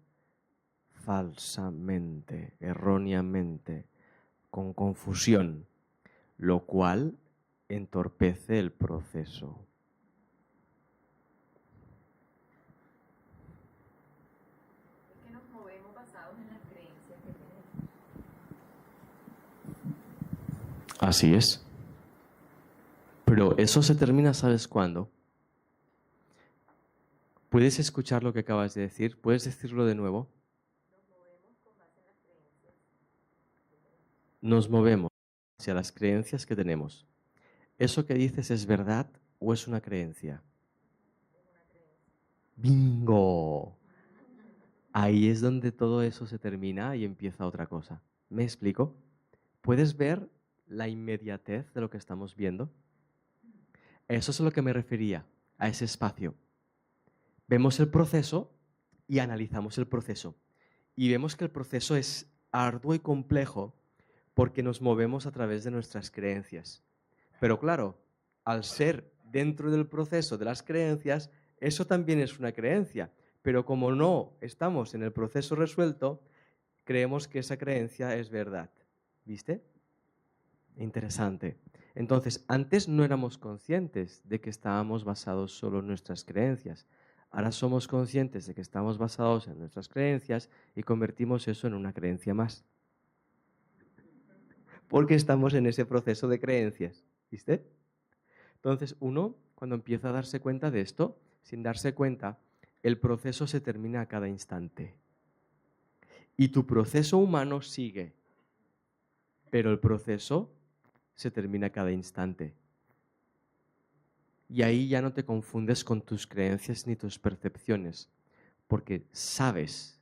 [SPEAKER 1] falsamente, erróneamente, con confusión, lo cual entorpece el proceso.
[SPEAKER 3] Es que nos movemos basados en
[SPEAKER 1] Así es. Pero eso se termina, ¿sabes cuándo? ¿Puedes escuchar lo que acabas de decir? ¿Puedes decirlo de nuevo? Nos movemos hacia las creencias que tenemos. ¿Eso que dices es verdad o es una creencia? ¡Bingo! Ahí es donde todo eso se termina y empieza otra cosa. ¿Me explico? ¿Puedes ver la inmediatez de lo que estamos viendo? Eso es a lo que me refería, a ese espacio. Vemos el proceso y analizamos el proceso. Y vemos que el proceso es arduo y complejo porque nos movemos a través de nuestras creencias. Pero claro, al ser dentro del proceso de las creencias, eso también es una creencia. Pero como no estamos en el proceso resuelto, creemos que esa creencia es verdad. ¿Viste? Interesante. Entonces, antes no éramos conscientes de que estábamos basados solo en nuestras creencias. Ahora somos conscientes de que estamos basados en nuestras creencias y convertimos eso en una creencia más. Porque estamos en ese proceso de creencias. ¿Viste? Entonces, uno, cuando empieza a darse cuenta de esto, sin darse cuenta, el proceso se termina a cada instante. Y tu proceso humano sigue, pero el proceso se termina a cada instante. Y ahí ya no te confundes con tus creencias ni tus percepciones, porque sabes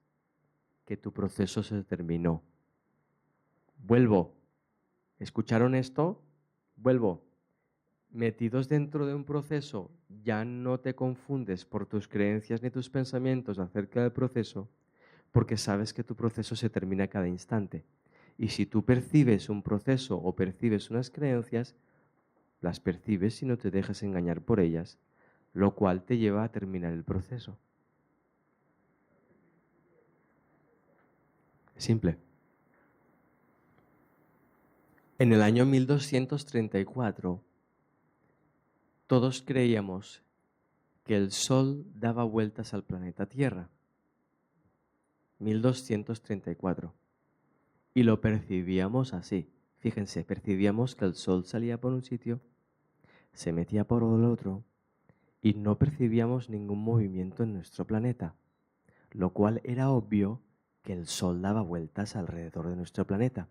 [SPEAKER 1] que tu proceso se terminó. Vuelvo. ¿Escucharon esto? Vuelvo. Metidos dentro de un proceso, ya no te confundes por tus creencias ni tus pensamientos acerca del proceso, porque sabes que tu proceso se termina a cada instante. Y si tú percibes un proceso o percibes unas creencias, las percibes y no te dejas engañar por ellas, lo cual te lleva a terminar el proceso. Simple. En el año 1234, todos creíamos que el Sol daba vueltas al planeta Tierra. 1234. Y lo percibíamos así. Fíjense, percibíamos que el Sol salía por un sitio, se metía por el otro, y no percibíamos ningún movimiento en nuestro planeta, lo cual era obvio que el Sol daba vueltas alrededor de nuestro planeta.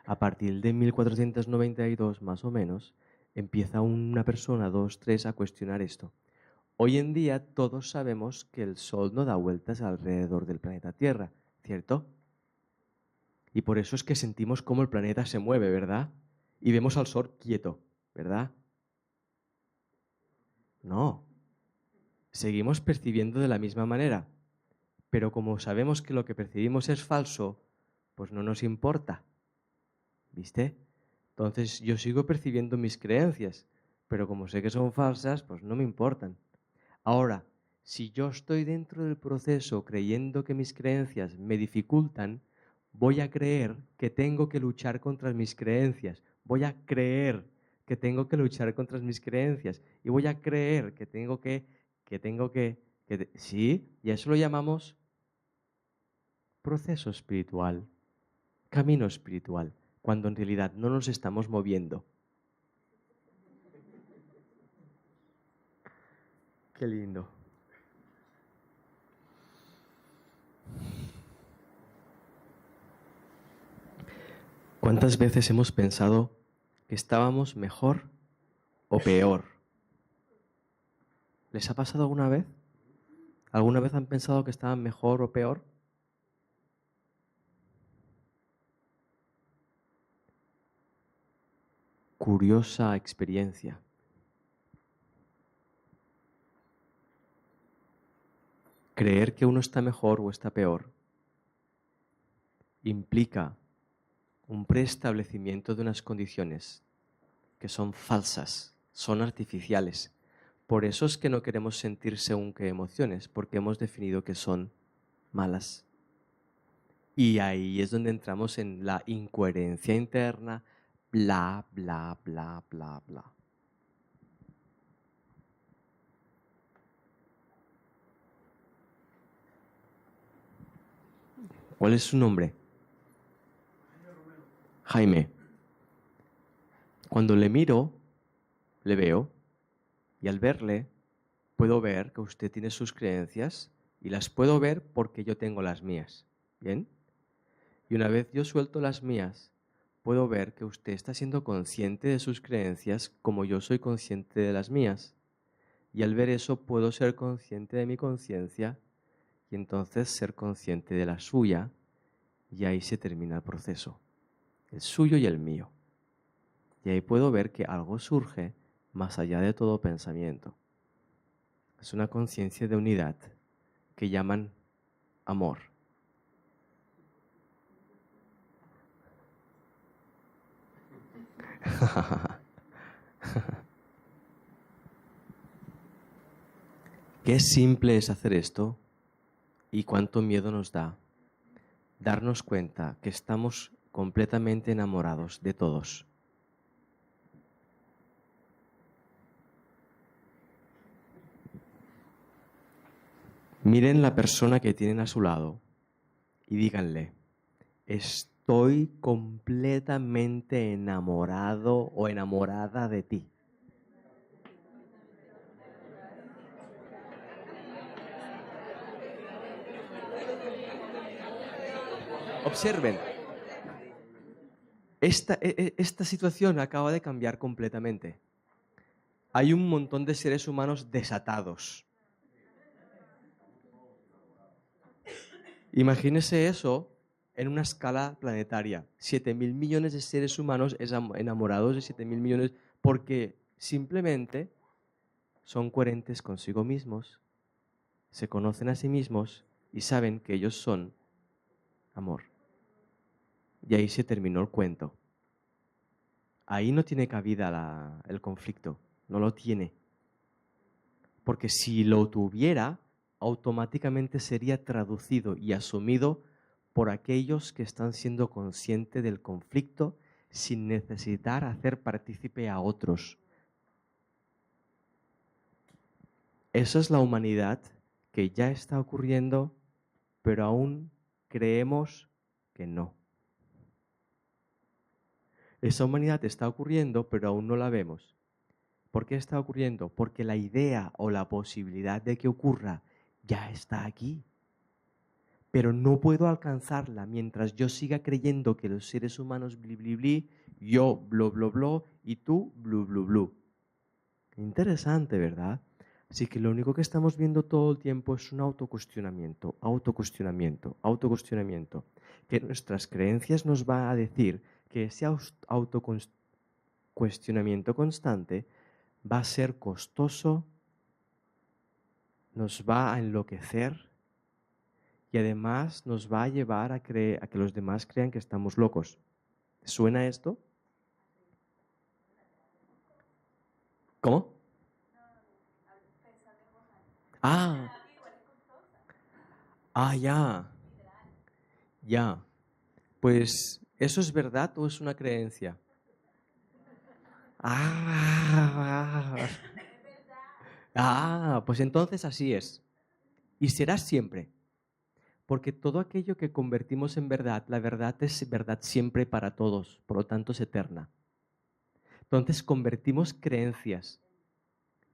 [SPEAKER 1] A partir de 1492, más o menos, empieza una persona, dos, tres, a cuestionar esto. Hoy en día todos sabemos que el Sol no da vueltas alrededor del planeta Tierra, ¿cierto? Y por eso es que sentimos cómo el planeta se mueve, ¿verdad? Y vemos al Sol quieto, ¿verdad? No. Seguimos percibiendo de la misma manera. Pero como sabemos que lo que percibimos es falso, pues no nos importa. ¿Viste? Entonces yo sigo percibiendo mis creencias, pero como sé que son falsas, pues no me importan. Ahora, si yo estoy dentro del proceso creyendo que mis creencias me dificultan, voy a creer que tengo que luchar contra mis creencias. Voy a creer que tengo que luchar contra mis creencias. Y voy a creer que sí, y a eso lo llamamos proceso espiritual, camino espiritual, cuando en realidad no nos estamos moviendo. Qué lindo. ¿Cuántas veces hemos pensado que estábamos mejor o peor? ¿Les ha pasado alguna vez? ¿Alguna vez han pensado que estaban mejor o peor? Curiosa experiencia. Creer que uno está mejor o está peor implica un preestablecimiento de unas condiciones que son falsas, son artificiales. Por eso es que no queremos sentir según qué emociones, porque hemos definido que son malas. Y ahí es donde entramos en la incoherencia interna, bla, bla, bla, bla, bla. ¿Cuál es su nombre? Jaime. Cuando le miro, le veo, y al verle, puedo ver que usted tiene sus creencias y las puedo ver porque yo tengo las mías. ¿Bien? Y una vez yo suelto las mías, puedo ver que usted está siendo consciente de sus creencias como yo soy consciente de las mías. Y al ver eso puedo ser consciente de mi conciencia y entonces ser consciente de la suya, y ahí se termina el proceso, el suyo y el mío. Y ahí puedo ver que algo surge más allá de todo pensamiento. Es una conciencia de unidad que llaman amor. Qué simple es hacer esto y cuánto miedo nos da darnos cuenta que estamos completamente enamorados de todos. Miren la persona que tienen a su lado y díganle, estoy completamente enamorado o enamorada de ti. Observen, esta situación acaba de cambiar completamente. Hay un montón de seres humanos desatados. Imagínese eso en una escala planetaria. 7.000 millones de seres humanos enamorados de 7.000 millones porque simplemente son coherentes consigo mismos, se conocen a sí mismos y saben que ellos son amor. Y ahí se terminó el cuento. Ahí no tiene cabida el conflicto, no lo tiene. Porque si lo tuviera, automáticamente sería traducido y asumido por aquellos que están siendo conscientes del conflicto sin necesitar hacer partícipe a otros. Esa es la humanidad que ya está ocurriendo, pero aún creemos que no. Esa humanidad está ocurriendo, pero aún no la vemos. ¿Por qué está ocurriendo? Porque la idea o la posibilidad de que ocurra ya está aquí. Pero no puedo alcanzarla mientras yo siga creyendo que los seres humanos bli bli bli, yo blo blo blo y tú blu blu blu. Interesante, ¿verdad? Así que lo único que estamos viendo todo el tiempo es un autocuestionamiento, autocuestionamiento, autocuestionamiento. Que nuestras creencias nos va a decir que ese autocuestionamiento constante va a ser costoso, nos va a enloquecer y además nos va a llevar a que los demás crean que estamos locos. ¿Suena esto? ¿Cómo? Ya. Ya. Pues, ¿eso es verdad o es una creencia? Pues entonces así es. Y será siempre. Porque todo aquello que convertimos en verdad, la verdad es verdad siempre para todos, por lo tanto es eterna. Entonces convertimos creencias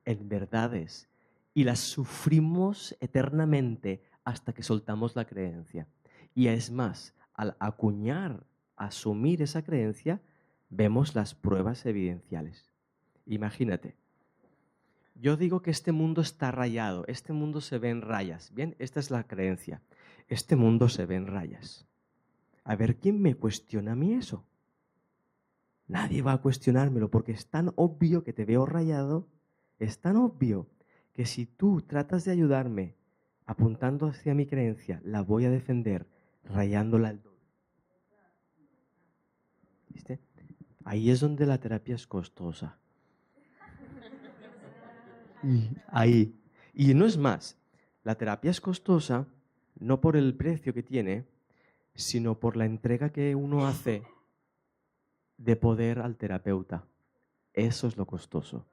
[SPEAKER 1] en verdades y las sufrimos eternamente hasta que soltamos la creencia. Y es más, al acuñar, asumir esa creencia, vemos las pruebas evidenciales. Imagínate, yo digo que este mundo está rayado, este mundo se ve en rayas. Bien, esta es la creencia. Este mundo se ve en rayas. A ver, ¿quién me cuestiona a mí eso? Nadie va a cuestionármelo porque es tan obvio que te veo rayado, es tan obvio que si tú tratas de ayudarme apuntando hacia mi creencia, la voy a defender rayándola al doble. ¿Viste? Ahí es donde la terapia es costosa. Ahí. Y no es más, la terapia es costosa no por el precio que tiene, sino por la entrega que uno hace de poder al terapeuta. Eso es lo costoso.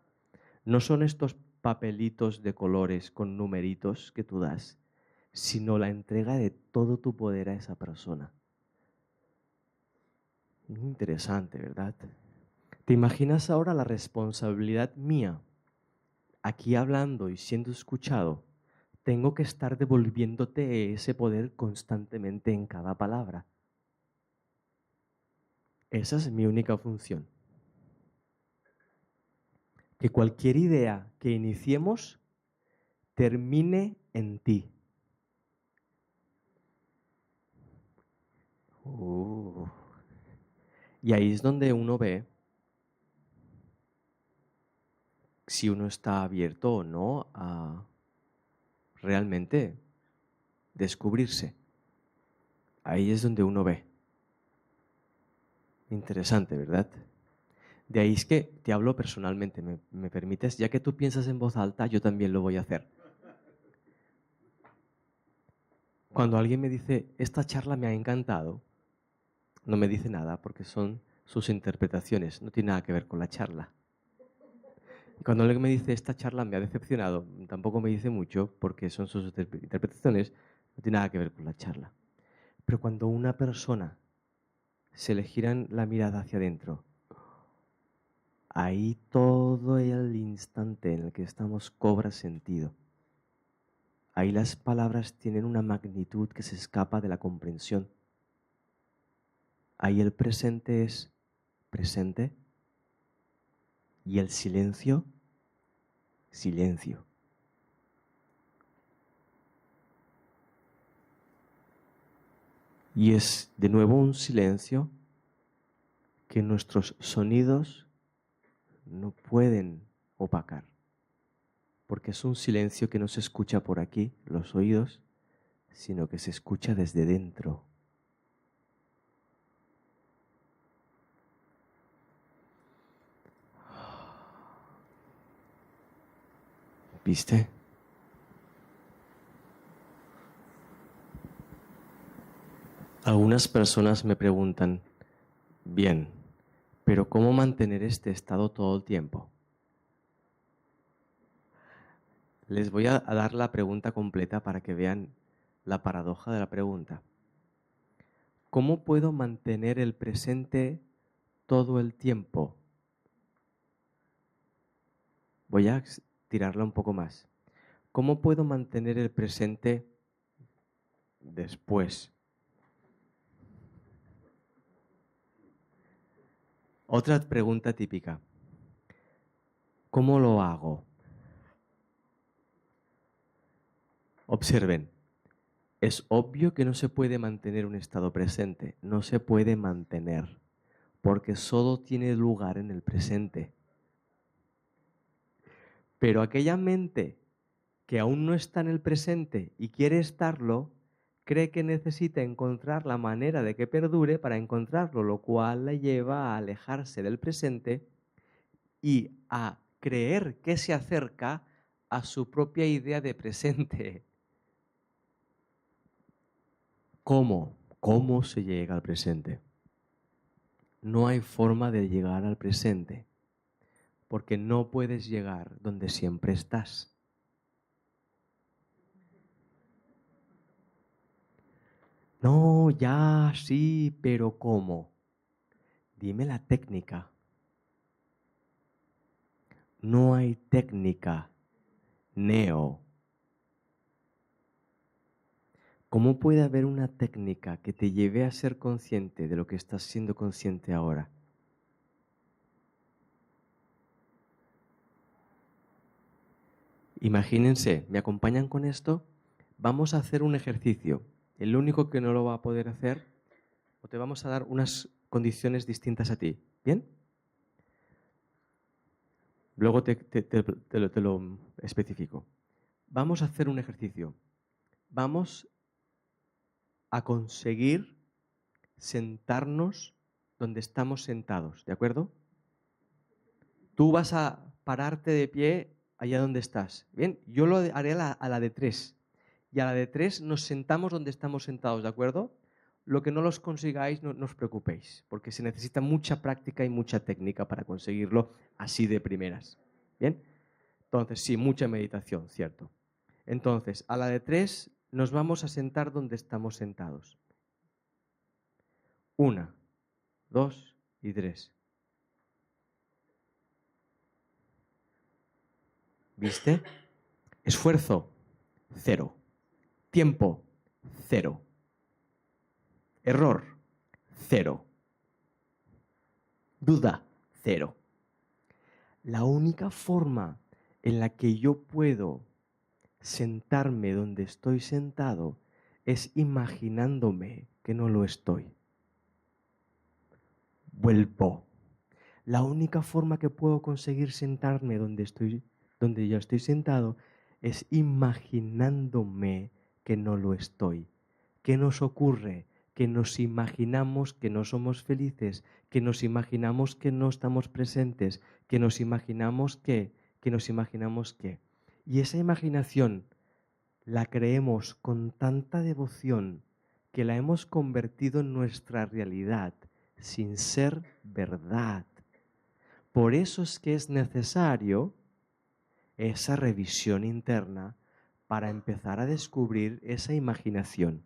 [SPEAKER 1] No son estos papelitos de colores con numeritos que tú das, sino la entrega de todo tu poder a esa persona. Interesante, ¿verdad? ¿Te imaginas ahora la responsabilidad mía? Aquí hablando y siendo escuchado, tengo que estar devolviéndote ese poder constantemente en cada palabra. Esa es mi única función. Que cualquier idea que iniciemos termine en ti. Y ahí es donde uno ve si uno está abierto o no a realmente descubrirse. Ahí es donde uno ve. Interesante, ¿verdad? De ahí es que te hablo personalmente, ¿me permites? Ya que tú piensas en voz alta, yo también lo voy a hacer. Cuando alguien me dice, esta charla me ha encantado, no me dice nada porque son sus interpretaciones, no tiene nada que ver con la charla. Y cuando alguien me dice, esta charla me ha decepcionado, tampoco me dice mucho porque son sus interpretaciones, no tiene nada que ver con la charla. Pero cuando una persona se le gira la mirada hacia adentro, ahí todo el instante en el que estamos cobra sentido. Ahí las palabras tienen una magnitud que se escapa de la comprensión. Ahí el presente es presente y el silencio, silencio. Y es de nuevo un silencio que nuestros sonidos no pueden opacar, porque es un silencio que no se escucha por aquí, los oídos, sino que se escucha desde dentro. ¿Viste? Algunas personas me preguntan, bien, pero ¿cómo mantener este estado todo el tiempo? Les voy a dar la pregunta completa para que vean la paradoja de la pregunta. ¿Cómo puedo mantener el presente todo el tiempo? Voy a tirarla un poco más. ¿Cómo puedo mantener el presente después? Otra pregunta típica. ¿Cómo lo hago? Observen. Es obvio que no se puede mantener un estado presente. No se puede mantener. Porque solo tiene lugar en el presente. Pero aquella mente que aún no está en el presente y quiere estarlo, cree que necesita encontrar la manera de que perdure para encontrarlo, lo cual le lleva a alejarse del presente y a creer que se acerca a su propia idea de presente. ¿Cómo? ¿Cómo se llega al presente? No hay forma de llegar al presente, porque no puedes llegar donde siempre estás. No, ya, sí, pero ¿cómo? Dime la técnica. No hay técnica, Neo. ¿Cómo puede haber una técnica que te lleve a ser consciente de lo que estás siendo consciente ahora? Imagínense, ¿me acompañan con esto? Vamos a hacer un ejercicio. El único que no lo va a poder hacer, o te vamos a dar unas condiciones distintas a ti. ¿Bien? Luego te lo especifico. Vamos a hacer un ejercicio. Vamos a conseguir sentarnos donde estamos sentados, ¿de acuerdo? Tú vas a pararte de pie allá donde estás. Bien, yo lo haré a la de 3. Y a la de 3 nos sentamos donde estamos sentados, ¿de acuerdo? Lo que no los consigáis, no os preocupéis, porque se necesita mucha práctica y mucha técnica para conseguirlo así de primeras. ¿Bien? Entonces, sí, mucha meditación, cierto. Entonces, a la de 3 nos vamos a sentar donde estamos sentados. 1, 2 y 3. ¿Viste? Esfuerzo, 0. Tiempo, 0. Error, 0. Duda, 0. La única forma en la que yo puedo sentarme donde estoy sentado es imaginándome que no lo estoy. Vuelvo. La única forma que puedo conseguir sentarme donde yo estoy sentado es imaginándome que no lo estoy. ¿Qué nos ocurre? Que nos imaginamos que no somos felices, que nos imaginamos que no estamos presentes, que nos imaginamos que nos imaginamos que. Y esa imaginación la creemos con tanta devoción que la hemos convertido en nuestra realidad sin ser verdad. Por eso es que es necesario esa revisión interna para empezar a descubrir esa imaginación.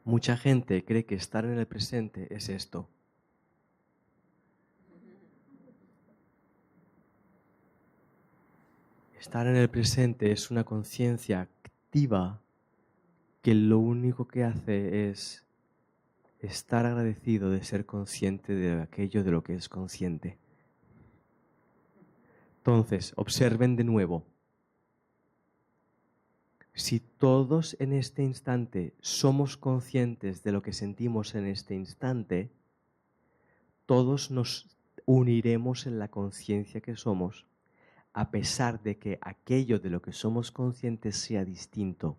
[SPEAKER 1] Mucha gente cree que estar en el presente es esto. Estar en el presente es una conciencia activa que lo único que hace es estar agradecido de ser consciente de aquello de lo que es consciente. Entonces, observen de nuevo. Si todos en este instante somos conscientes de lo que sentimos en este instante, todos nos uniremos en la conciencia que somos, a pesar de que aquello de lo que somos conscientes sea distinto.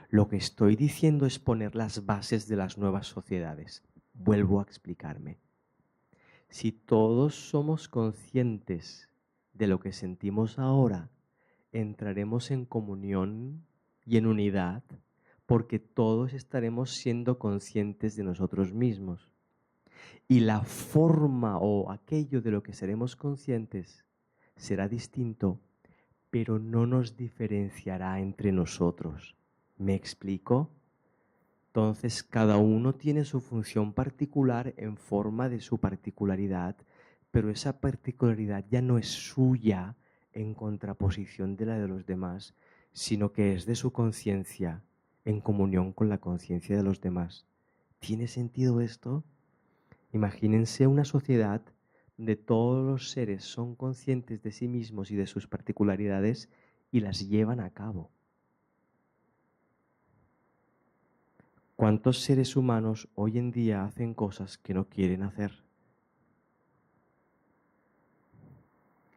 [SPEAKER 1] Lo que estoy diciendo es poner las bases de las nuevas sociedades. Vuelvo a explicarme. Si todos somos conscientes de lo que sentimos ahora, entraremos en comunión y en unidad, porque todos estaremos siendo conscientes de nosotros mismos. Y la forma o aquello de lo que seremos conscientes será distinto, pero no nos diferenciará entre nosotros. ¿Me explico? Entonces, cada uno tiene su función particular en forma de su particularidad, pero esa particularidad ya no es suya en contraposición de la de los demás, sino que es de su conciencia en comunión con la conciencia de los demás. ¿Tiene sentido esto? Imagínense una sociedad donde todos los seres son conscientes de sí mismos y de sus particularidades y las llevan a cabo. ¿Cuántos seres humanos hoy en día hacen cosas que no quieren hacer?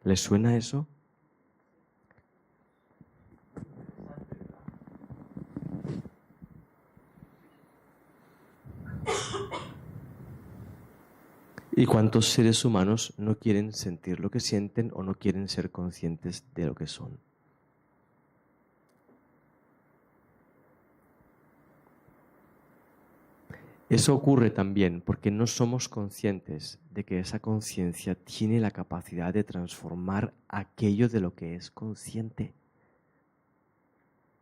[SPEAKER 1] ¿Les suena eso? ¿Y cuántos seres humanos no quieren sentir lo que sienten o no quieren ser conscientes de lo que son? Eso ocurre también porque no somos conscientes de que esa conciencia tiene la capacidad de transformar aquello de lo que es consciente.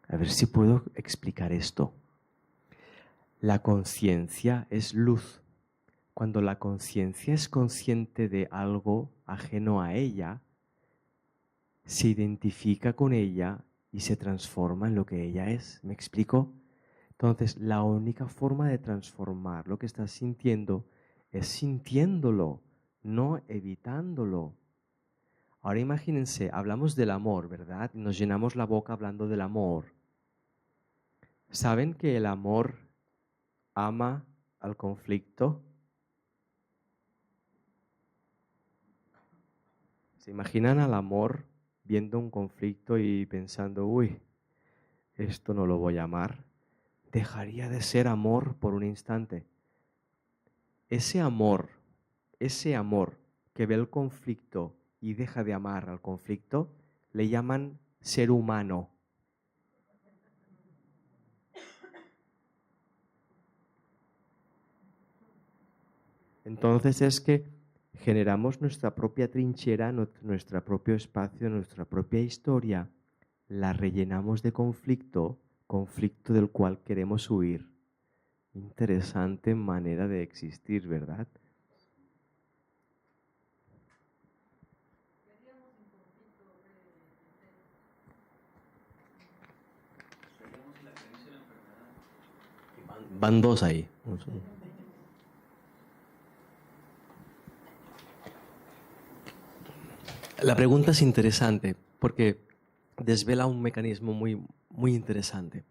[SPEAKER 1] A ver si puedo explicar esto. La conciencia es luz. Cuando la conciencia es consciente de algo ajeno a ella, se identifica con ella y se transforma en lo que ella es. ¿Me explico? Entonces, la única forma de transformar lo que estás sintiendo es sintiéndolo, no evitándolo. Ahora imagínense, hablamos del amor, ¿verdad? Nos llenamos la boca hablando del amor. ¿Saben que el amor ama al conflicto? ¿Se imaginan al amor viendo un conflicto y pensando, uy, esto no lo voy a amar? Dejaría de ser amor por un instante. Ese amor que ve el conflicto y deja de amar al conflicto, le llaman ser humano. Entonces es que generamos nuestra propia trinchera, nuestro propio espacio, nuestra propia historia, la rellenamos de conflicto del cual queremos huir. Interesante manera de existir, ¿verdad? Van dos ahí. La pregunta es interesante porque desvela un mecanismo muy interesante.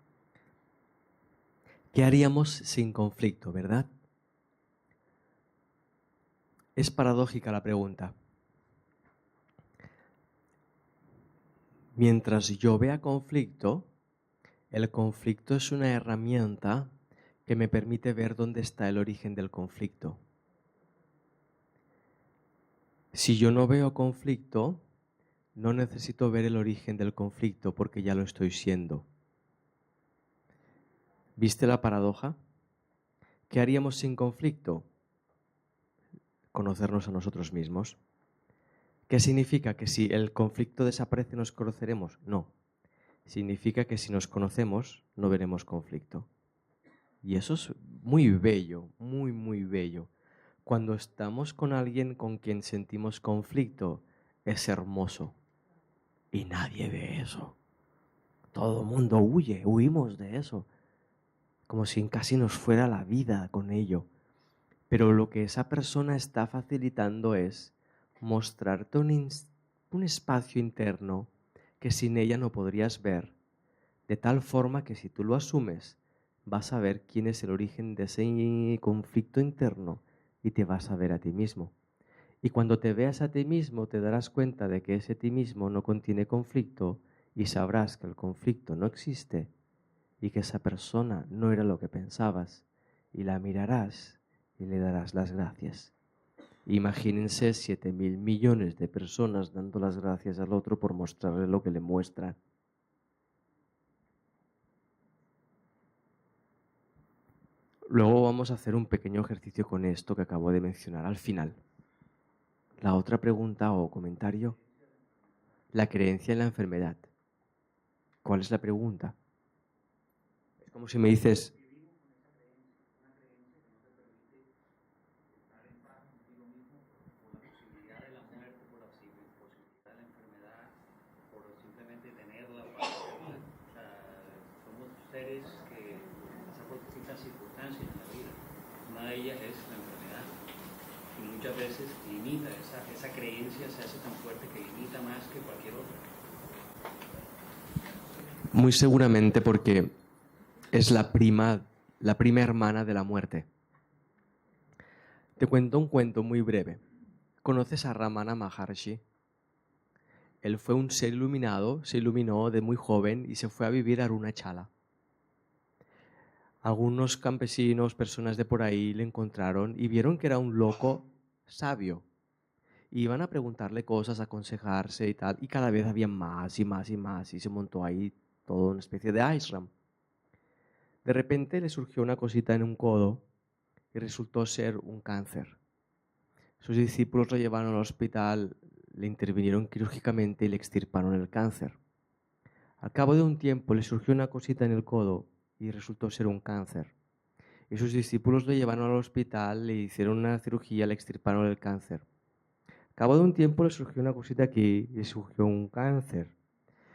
[SPEAKER 1] ¿Qué haríamos sin conflicto, verdad? Es paradójica la pregunta. Mientras yo vea conflicto, el conflicto es una herramienta que me permite ver dónde está el origen del conflicto. Si yo no veo conflicto, no necesito ver el origen del conflicto porque ya lo estoy siendo. ¿Viste la paradoja? ¿Qué haríamos sin conflicto? Conocernos a nosotros mismos. ¿Qué significa? ¿Que si el conflicto desaparece nos conoceremos? No. Significa que si nos conocemos no veremos conflicto. Y eso es muy bello, muy bello. Cuando estamos con alguien con quien sentimos conflicto, es hermoso. Y nadie ve eso. Todo el mundo huimos de eso. Como si casi nos fuera la vida con ello. Pero lo que esa persona está facilitando es mostrarte un espacio interno que sin ella no podrías ver, de tal forma que si tú lo asumes, vas a ver quién es el origen de ese conflicto interno y te vas a ver a ti mismo. Y cuando te veas a ti mismo, te darás cuenta de que ese ti mismo no contiene conflicto y sabrás que el conflicto no existe y que esa persona no era lo que pensabas y la mirarás y le darás las gracias. Imagínense 7.000 millones de personas dando las gracias al otro por mostrarle lo que le muestra. Luego vamos a hacer un pequeño ejercicio con esto que acabo de mencionar al final. La otra pregunta o comentario, la creencia en la enfermedad. ¿Cuál es la pregunta? Es como si me dices,
[SPEAKER 6] seres que pasan por distintas circunstancias en la vida. Una de ellas es la enfermedad. Y muchas veces limita, esa creencia se hace tan fuerte que limita más que cualquier otra.
[SPEAKER 1] muy seguramente porque es la prima hermana de la muerte. Te cuento un cuento muy breve. ¿Conoces a Ramana Maharshi? Él fue un ser iluminado, se iluminó de muy joven y se fue a vivir a Arunachala. Algunos campesinos, personas de por ahí, le encontraron y vieron que era un loco sabio. Y iban a preguntarle cosas, a aconsejarse y tal, y cada vez había más y más y más, y se montó ahí toda una especie de ashram. De repente le surgió una cosita en un codo y resultó ser un cáncer. Sus discípulos lo llevaron al hospital, le intervinieron quirúrgicamente y le extirparon el cáncer. Al cabo de un tiempo le surgió una cosita en el codo y resultó ser un cáncer. Y sus discípulos lo llevaron al hospital, le hicieron una cirugía, le extirparon el cáncer. Al cabo de un tiempo le surgió una cosita aquí y surgió un cáncer.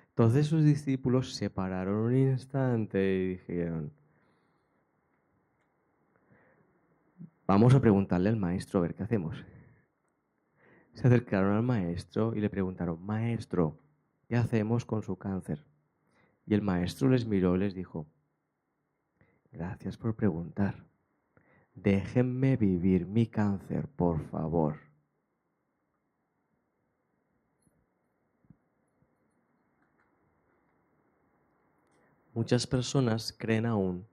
[SPEAKER 1] Entonces sus discípulos se pararon un instante y dijeron, vamos a preguntarle al maestro a ver qué hacemos. Se acercaron al maestro y le preguntaron, maestro, ¿qué hacemos con su cáncer? Y el maestro les miró y les dijo, gracias por preguntar. Déjenme vivir mi cáncer, por favor. Muchas personas creen aún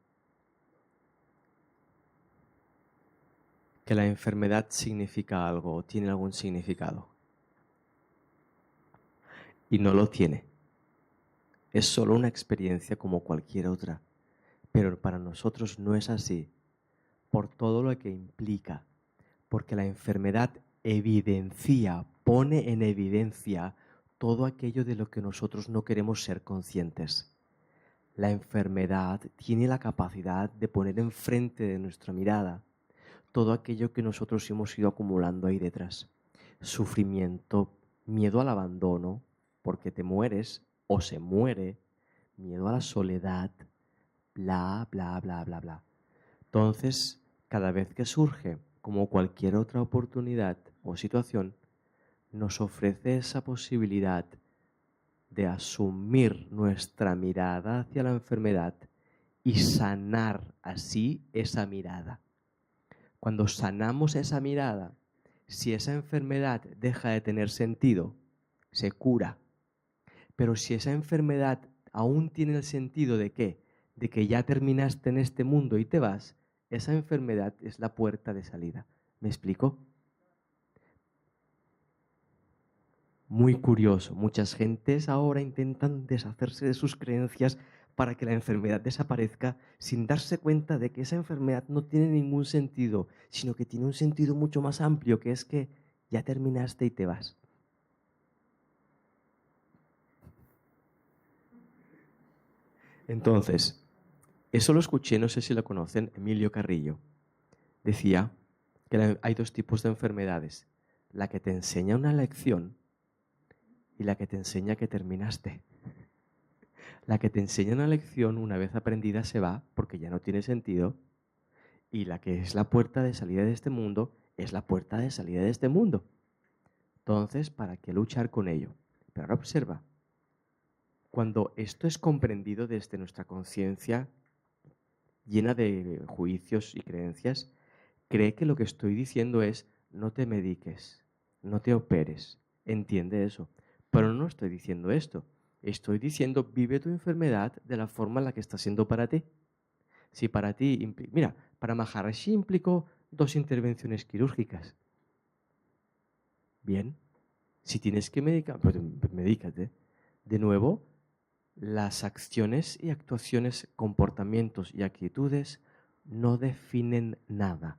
[SPEAKER 1] que la enfermedad significa algo o tiene algún significado. Y no lo tiene. Es solo una experiencia como cualquier otra. Pero para nosotros no es así, por todo lo que implica. Porque la enfermedad evidencia, pone en evidencia todo aquello de lo que nosotros no queremos ser conscientes. La enfermedad tiene la capacidad de poner enfrente de nuestra mirada todo aquello que nosotros hemos ido acumulando ahí detrás. Sufrimiento, miedo al abandono, porque te mueres o se muere, miedo a la soledad, bla, bla, bla, bla, bla. Entonces, cada vez que surge, como cualquier otra oportunidad o situación, nos ofrece esa posibilidad de asumir nuestra mirada hacia la enfermedad y sanar así esa mirada. Cuando sanamos esa mirada, si esa enfermedad deja de tener sentido, se cura. Pero si esa enfermedad aún tiene el sentido de ¿qué? De que ya terminaste en este mundo y te vas, esa enfermedad es la puerta de salida. ¿Me explico? Muy curioso. Muchas gentes ahora intentan deshacerse de sus creencias para que la enfermedad desaparezca sin darse cuenta de que esa enfermedad no tiene ningún sentido, sino que tiene un sentido mucho más amplio, que es que ya terminaste y te vas. Entonces, eso lo escuché, no sé si lo conocen, Emilio Carrillo. Decía que hay dos tipos de enfermedades, la que te enseña una lección y la que te enseña que terminaste. La que te enseña una lección una vez aprendida se va porque ya no tiene sentido, y la que es la puerta de salida de este mundo es la puerta de salida de este mundo. Entonces, ¿para qué luchar con ello? Pero ahora observa, cuando esto es comprendido desde nuestra conciencia llena de juicios y creencias, cree que lo que estoy diciendo es no te mediques, no te operes, entiende eso. Pero no estoy diciendo esto. Estoy diciendo, vive tu enfermedad de la forma en la que está siendo para ti. Si para ti, mira, para Maharishi implicó 2 intervenciones quirúrgicas. Bien, si tienes que medicar, pues medícate. De nuevo, las acciones y actuaciones, comportamientos y actitudes no definen nada.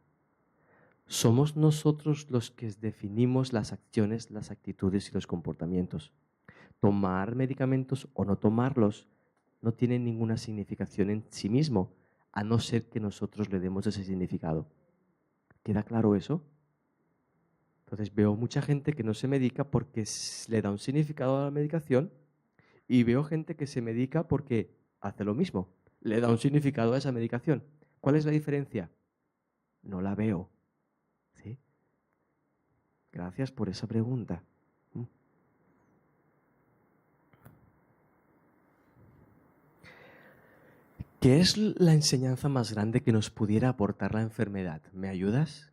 [SPEAKER 1] Somos nosotros los que definimos las acciones, las actitudes y los comportamientos. Tomar medicamentos o no tomarlos no tiene ninguna significación en sí mismo, a no ser que nosotros le demos ese significado. ¿Queda claro eso? Entonces veo mucha gente que no se medica porque le da un significado a la medicación, y veo gente que se medica porque hace lo mismo, le da un significado a esa medicación. ¿Cuál es la diferencia? No la veo. ¿Sí? Gracias por esa pregunta. ¿Qué es la enseñanza más grande que nos pudiera aportar la enfermedad? ¿Me ayudas?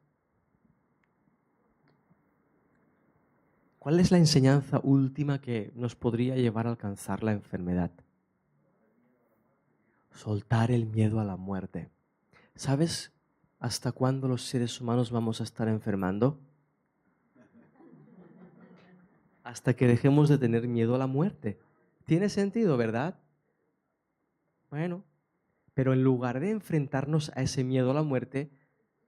[SPEAKER 1] ¿Cuál es la enseñanza última que nos podría llevar a alcanzar la enfermedad? Soltar el miedo a la muerte. ¿Sabes hasta cuándo los seres humanos vamos a estar enfermando? Hasta que dejemos de tener miedo a la muerte. ¿Tiene sentido, verdad? Bueno, pero en lugar de enfrentarnos a ese miedo a la muerte,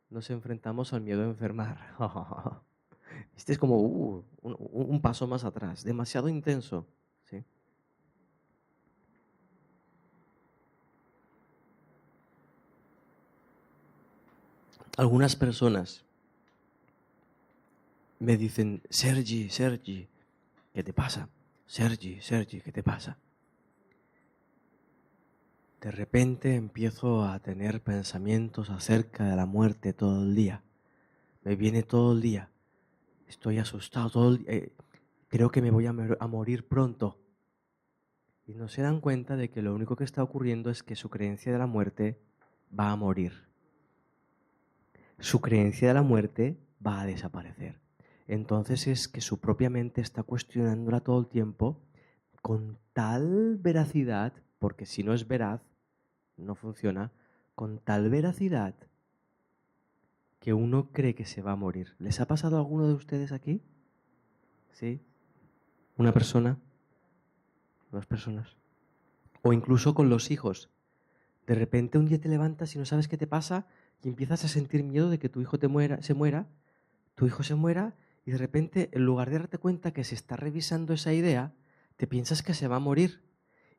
[SPEAKER 1] nos enfrentamos al miedo a enfermar. Este es como un paso más atrás, demasiado intenso. ¿Sí? Algunas personas me dicen, Sergi, ¿qué te pasa? Sergi, ¿qué te pasa? De repente empiezo a tener pensamientos acerca de la muerte todo el día. Me viene todo el día. Estoy asustado todo el día. Creo que me voy a morir pronto. Y no se dan cuenta de que lo único que está ocurriendo es que su creencia de la muerte va a morir. Su creencia de la muerte va a desaparecer. Entonces es que su propia mente está cuestionándola todo el tiempo con tal veracidad, porque si no es veraz, no funciona, con tal veracidad que uno cree que se va a morir. ¿Les ha pasado a alguno de ustedes aquí? ¿Sí? ¿Una persona? ¿Dos personas? O incluso con los hijos. De repente un día te levantas y no sabes qué te pasa y empiezas a sentir miedo de que tu hijo se muera, y de repente, en lugar de darte cuenta que se está revisando esa idea, te piensas que se va a morir.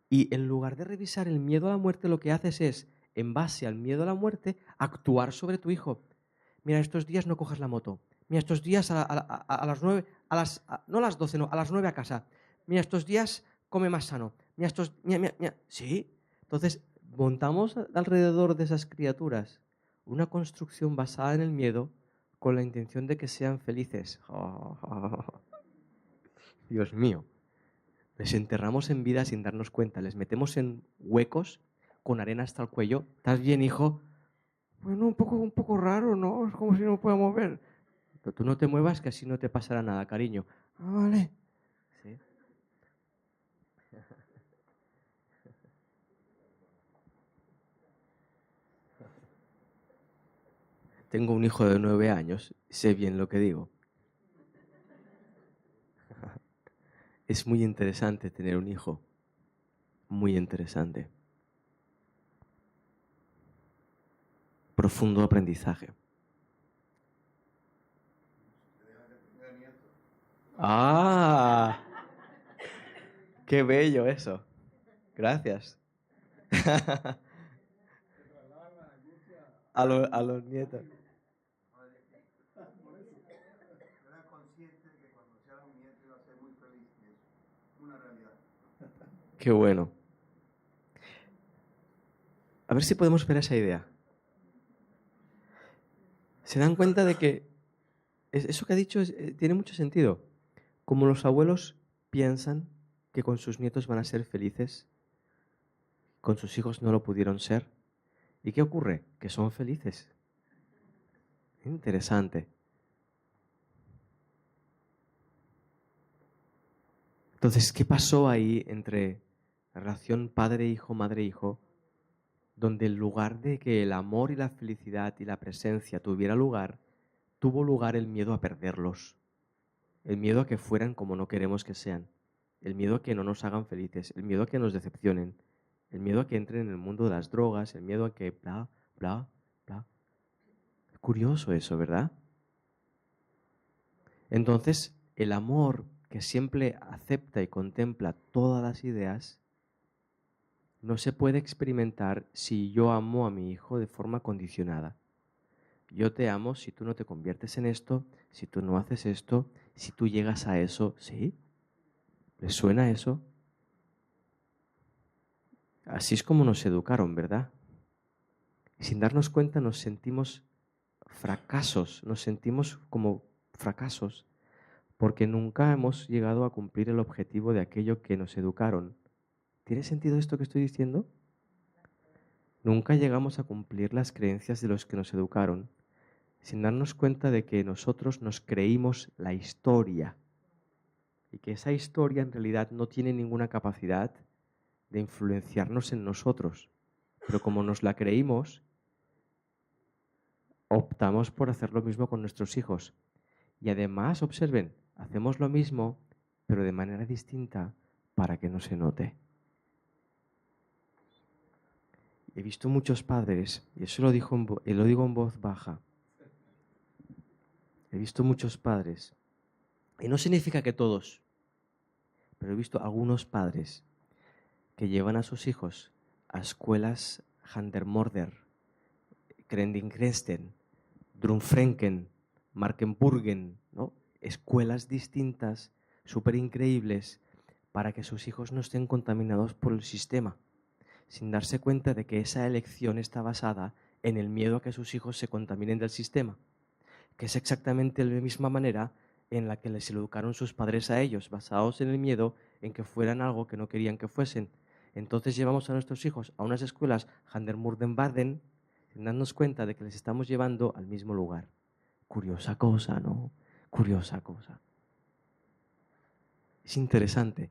[SPEAKER 1] Y en lugar de revisar el miedo a la muerte, lo que haces es, en base al miedo a la muerte, actuar sobre tu hijo. Mira, estos días no cojas la moto. Mira, estos días a las 9, no a las 12, no, a las 9 a casa. Mira, estos días come más sano. Mira, mira. ¿Sí? Entonces, montamos alrededor de esas criaturas una construcción basada en el miedo con la intención de que sean felices. Dios mío. Les enterramos en vida sin darnos cuenta. Les metemos en huecos con arena hasta el cuello. ¿Estás bien, hijo? Bueno, un poco raro, ¿no? Es como si no me pueda mover. Pero tú no te muevas, que así no te pasará nada, cariño. Ah, vale. ¿Sí? Tengo un hijo de 9 años, sé bien lo que digo. Es muy interesante tener un hijo, muy interesante. Profundo aprendizaje. ¡Ah! ¡Qué bello eso! Gracias. A los nietos.
[SPEAKER 7] Era consciente de que cuando sea un nieto iba a ser muy feliz, y es una realidad.
[SPEAKER 1] Qué bueno. A ver si podemos ver esa idea. ¿Se dan cuenta de que eso que ha dicho tiene mucho sentido? Como los abuelos piensan que con sus nietos van a ser felices, con sus hijos no lo pudieron ser. ¿Y qué ocurre? Que son felices. Interesante. Entonces, ¿qué pasó ahí entre la relación padre-hijo, madre-hijo, donde en lugar de que el amor y la felicidad y la presencia tuviera lugar, tuvo lugar el miedo a perderlos, el miedo a que fueran como no queremos que sean, el miedo a que no nos hagan felices, el miedo a que nos decepcionen, el miedo a que entren en el mundo de las drogas, el miedo a que bla, bla, bla. Es curioso eso, ¿verdad? Entonces, el amor que siempre acepta y contempla todas las ideas no se puede experimentar si yo amo a mi hijo de forma condicionada. Yo te amo si tú no te conviertes en esto, si tú no haces esto, si tú llegas a eso. ¿Sí? ¿Les suena eso? Así es como nos educaron, ¿verdad? Y sin darnos cuenta nos sentimos fracasos, nos sentimos como fracasos, porque nunca hemos llegado a cumplir el objetivo de aquello que nos educaron. ¿Tiene sentido esto que estoy diciendo? Nunca llegamos a cumplir las creencias de los que nos educaron, sin darnos cuenta de que nosotros nos creímos la historia y que esa historia en realidad no tiene ninguna capacidad de influenciarnos en nosotros. Pero como nos la creímos, optamos por hacer lo mismo con nuestros hijos. Y además, observen, hacemos lo mismo, pero de manera distinta para que no se note. He visto muchos padres, y eso lo digo en voz baja, he visto muchos padres, y no significa que todos, pero he visto algunos padres que llevan a sus hijos a escuelas Handermorder, Krendingresten, Drumfrenken, Markenburgen, ¿no? Escuelas distintas, súper increíbles, para que sus hijos no estén contaminados por el sistema, sin darse cuenta de que esa elección está basada en el miedo a que sus hijos se contaminen del sistema, que es exactamente la misma manera en la que les educaron sus padres a ellos, basados en el miedo en que fueran algo que no querían que fuesen. Entonces llevamos a nuestros hijos a unas escuelas Handermurden-Baden sin darnos cuenta de que les estamos llevando al mismo lugar. Curiosa cosa, ¿no? Curiosa cosa. Es interesante.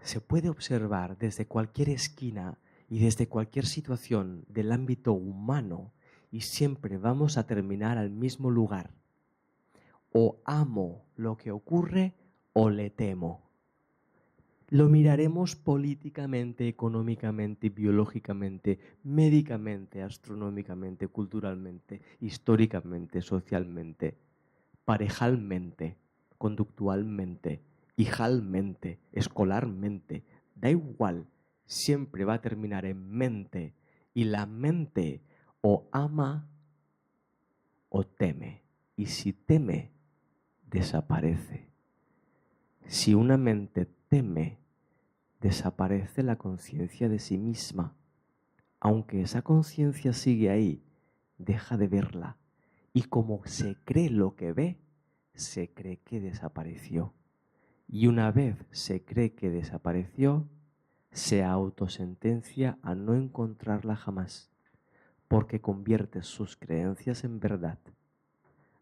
[SPEAKER 1] Se puede observar desde cualquier esquina y desde cualquier situación del ámbito humano y siempre vamos a terminar al mismo lugar. O amo lo que ocurre o le temo. Lo miraremos políticamente, económicamente, biológicamente, médicamente, astronómicamente, culturalmente, históricamente, socialmente, parejalmente, conductualmente, hijalmente, escolarmente. Da igual, siempre va a terminar en mente. Y la mente o ama o teme. Y si teme, desaparece. Si una mente teme, desaparece la conciencia de sí misma. Aunque esa conciencia sigue ahí,
[SPEAKER 8] deja de verla. Y como se cree lo que ve, se cree que desapareció. Y una vez se cree que desapareció, se autosentencia a no encontrarla jamás, porque convierte sus creencias en verdad.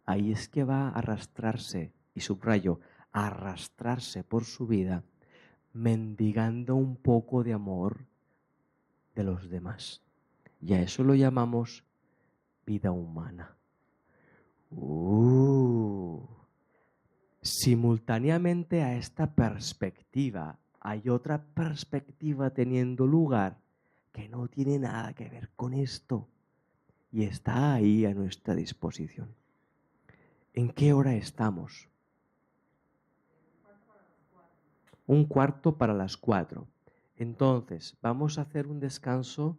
[SPEAKER 8] Ahí es que va a arrastrarse, y subrayo, a arrastrarse por su vida, mendigando un poco de amor de los demás. Y a eso lo llamamos vida humana. Simultáneamente a esta perspectiva hay otra perspectiva teniendo lugar que no tiene nada que ver con esto y está ahí a nuestra disposición. ¿En qué hora estamos? 1:15 para las 4. Entonces, vamos a hacer un descanso